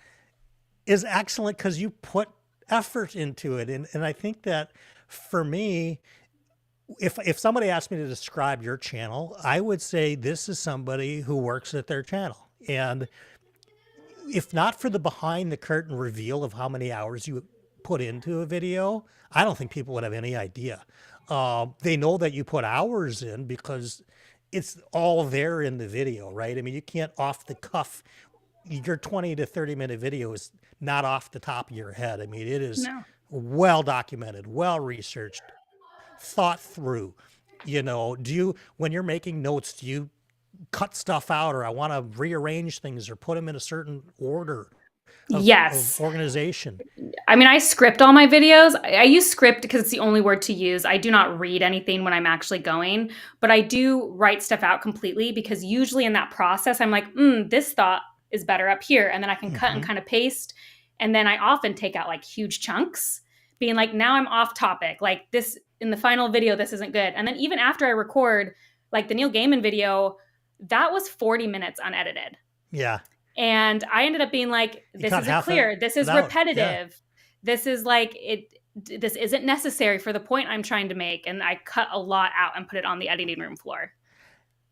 A: excellent because you put effort into it. And I think that for me, if somebody asked me to describe your channel, I would say this is somebody who works at their channel. And if not for the behind the curtain reveal of how many hours you put into a video, I don't think people would have any idea. They know that you put hours in because it's all there in the video, right? I mean, you can't off the cuff. Your 20 to 30-minute video is not off the top of your head. I mean, it is
B: No.
A: well documented, well researched, thought through. Do you, when you're making notes, do you cut stuff out, or I want to rearrange things or put them in a certain order of
B: Yes.
A: organization?
B: I mean, I script all my videos. I use script because it's the only word to use. I do not read anything when I'm actually going, but I do write stuff out completely because usually in that process, I'm like, this thought is better up here. And then I can cut and kind of paste. And then I often take out like huge chunks, being like, now I'm off topic. Like this in the final video, this isn't good. And then even after I record, like the Neil Gaiman video, that was 40 minutes unedited.
A: Yeah.
B: And I ended up being like, this isn't clear. This is repetitive. Yeah. This is like, this isn't necessary for the point I'm trying to make. And I cut a lot out and put it on the editing room floor.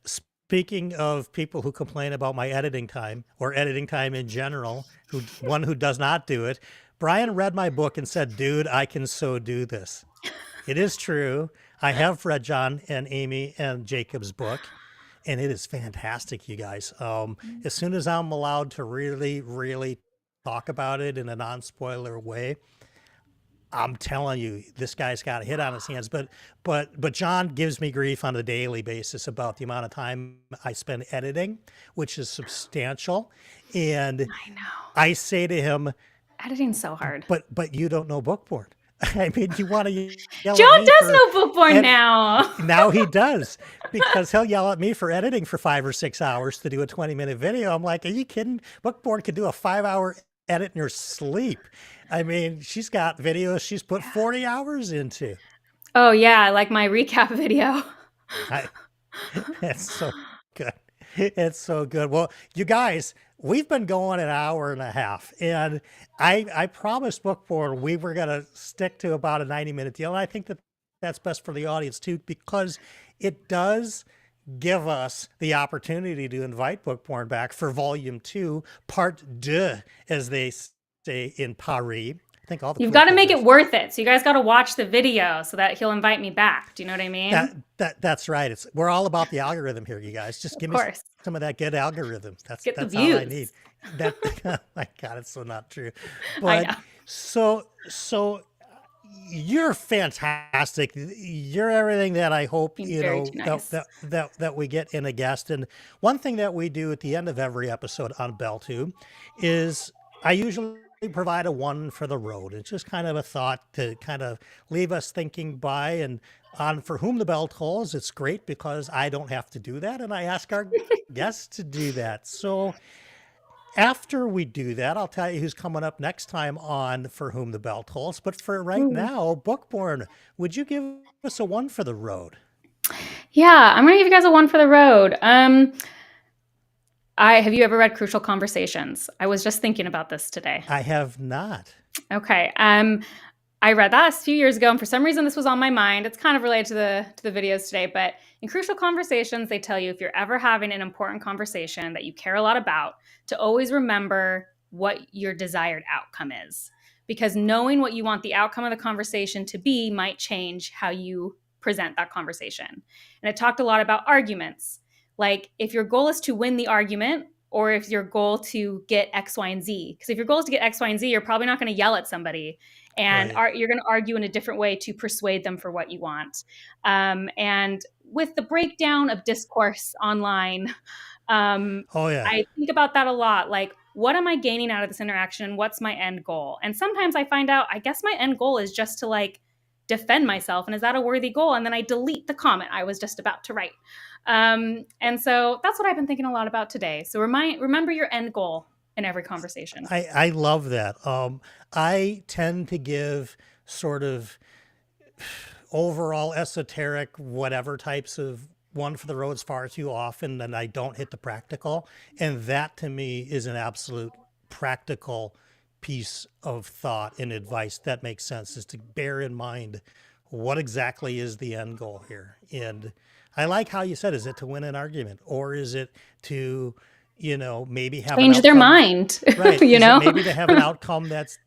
A: Speaking of people who complain about my editing time or editing time in general, one who does not do it, Brian read my book and said, dude, I can so do this. It is true. I have read John and Amy and Jacob's book, and it is fantastic, you guys. As soon as I'm allowed to really, really talk about it in a non-spoiler way, I'm telling you, this guy's got a hit on his hands. But John gives me grief on a daily basis about the amount of time I spend editing, which is substantial. And
B: I know.
A: I say to him,
B: editing's so hard.
A: But you don't know Bookborn. I mean, you want to yell
B: John does know Bookborn now.
A: Now he does, because he'll yell at me for editing for 5 or 6 hours to do a 20-minute video. I'm like, are you kidding? Bookborn could do a 5-hour edit in your sleep. I mean, she's got videos she's put 40 hours into.
B: Oh, yeah, like my recap video.
A: It's so good. It's so good. Well, you guys, we've been going an hour and a half, and I promised Bookborn we were going to stick to about a 90-minute deal, and I think that that's best for the audience too, because it does give us the opportunity to invite Bookborn back for volume 2, part 2, as they say in Paris. I think all the
B: You've got to make it worth it. So you guys got to watch the video so that he'll invite me back. Do you know what I mean?
A: That's right. We're all about the algorithm here, you guys. Just give me some of that good algorithm. That's all I need. Oh my God, it's so not true. But so you're fantastic. You're everything that I hope nice. that we get in a guest. And one thing that we do at the end of every episode on Bell 2 is I usually provide a one for the road. It's just kind of a thought to kind of leave us thinking by. And on For Whom the Bell Tolls, it's great because I don't have to do that, and I ask our guests to do that. So after we do that, I'll tell you who's coming up next time on For Whom the Bell Tolls. But for right now, Bookborn, would you give us a one for the road?
B: Yeah, I'm going to give you guys a one for the road. Have you ever read Crucial Conversations? I was just thinking about this today.
A: I have not.
B: Okay. I read that a few years ago, and for some reason this was on my mind. It's kind of related to the videos today, but in Crucial Conversations, they tell you if you're ever having an important conversation that you care a lot about, to always remember what your desired outcome is. Because knowing what you want the outcome of the conversation to be might change how you present that conversation. And it talked a lot about arguments. Like if your goal is to win the argument, or if your goal to get X, Y, and Z. Because if your goal is to get X, Y, and Z, you're probably not going to yell at somebody. And you're going to argue in a different way to persuade them for what you want. And with the breakdown of discourse online, I think about that a lot. Like, what am I gaining out of this interaction? What's my end goal? And sometimes I find out, I guess my end goal is just to like defend myself. And is that a worthy goal? And then I delete the comment I was just about to write. And so that's what I've been thinking a lot about today. So remember your end goal in every conversation.
A: I love that. I tend to give sort of overall esoteric, whatever types of one for the roads far too often, and I don't hit the practical. And that to me is an absolute practical piece of thought and advice that makes sense, is to bear in mind what exactly is the end goal here. And I like how you said, is it to win an argument, or is it to, maybe have
B: change their mind,
A: right? Maybe to have an outcome that's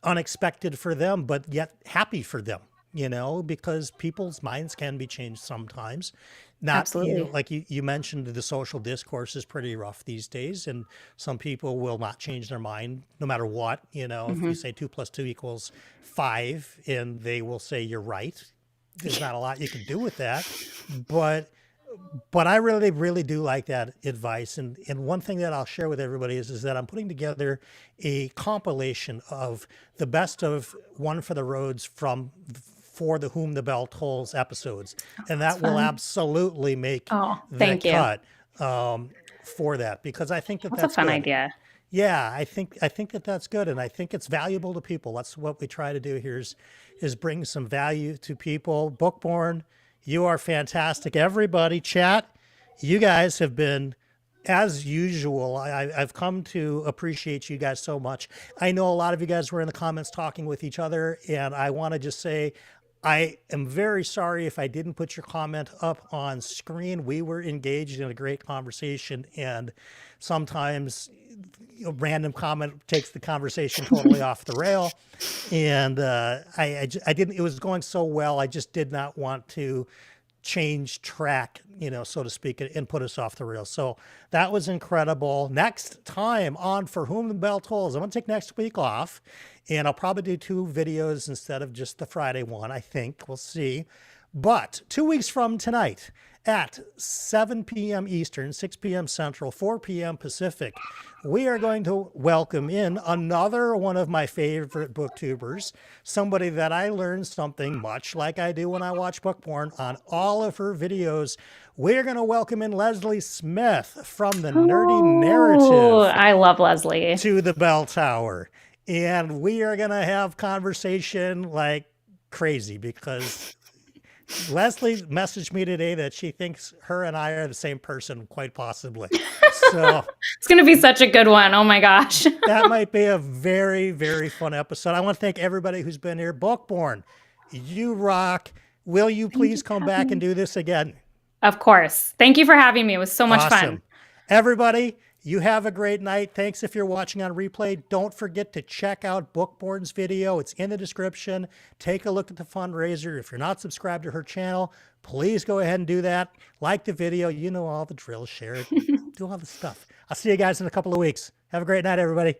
A: unexpected for them, but yet happy for them. because people's minds can be changed sometimes. Not,
B: Absolutely.
A: like you mentioned, the social discourse is pretty rough these days, and some people will not change their mind no matter what. If you
B: Hmm.
A: say 2 + 2 = 5, and they will say you're right, there's not a lot you can do with that. But I really, really do like that advice. And one thing that I'll share with everybody is that I'm putting together a compilation of the best of One for the Roads from For the Whom the Bell Tolls episodes. And
B: That's
A: that will
B: fun.
A: absolutely make
B: Oh,
A: the
B: thank you.
A: cut for that, because I think that
B: That's a
A: that's
B: fun
A: good.
B: idea.
A: Yeah, I think that that's good, and I think it's valuable to people. That's what we try to do here is bring some value to people. Bookborn, you are fantastic. Everybody, chat, you guys have been, as usual. I've come to appreciate you guys so much. I know a lot of you guys were in the comments talking with each other, and I want to just say I am very sorry if I didn't put your comment up on screen. We were engaged in a great conversation, and sometimes a random comment takes the conversation totally off the rail. And I didn't, it was going so well. I just did not want to change track, so to speak, and put us off the rails. So that was incredible. Next time on For Whom the Bell Tolls, I'm going to take next week off, and I'll probably do 2 videos instead of just the Friday one, I think. We'll see. But 2 weeks from tonight at 7 p.m. Eastern, 6 p.m. Central, 4 p.m. Pacific, we are going to welcome in another one of my favorite booktubers, somebody that I learned something, much like I do when I watch Bookborn, on all of her videos. We're going to welcome in Leslie Smith from the Nerdy
B: Oh,
A: Narrative
B: I love Leslie.
A: to the Bell Tower. And we are going to have conversation like crazy, because Leslie messaged me today that she thinks her and I are the same person, quite possibly. So
B: It's going to be such a good one. Oh my gosh.
A: that might be a very, very fun episode. I want to thank everybody who's been here. Bookborn, you rock. Will you
B: Thank you
A: please
B: for
A: come
B: having
A: back and
B: me.
A: do this again?
B: Of course. Thank you for having me. It was so much fun.
A: Awesome. Everybody, you have a great night. Thanks if you're watching on replay. Don't forget to check out Bookborn's video. It's in the description. Take a look at the fundraiser. If you're not subscribed to her channel, please go ahead and do that. Like the video. You know all the drill. Share it. Do all the stuff. I'll see you guys in a couple of weeks. Have a great night, everybody.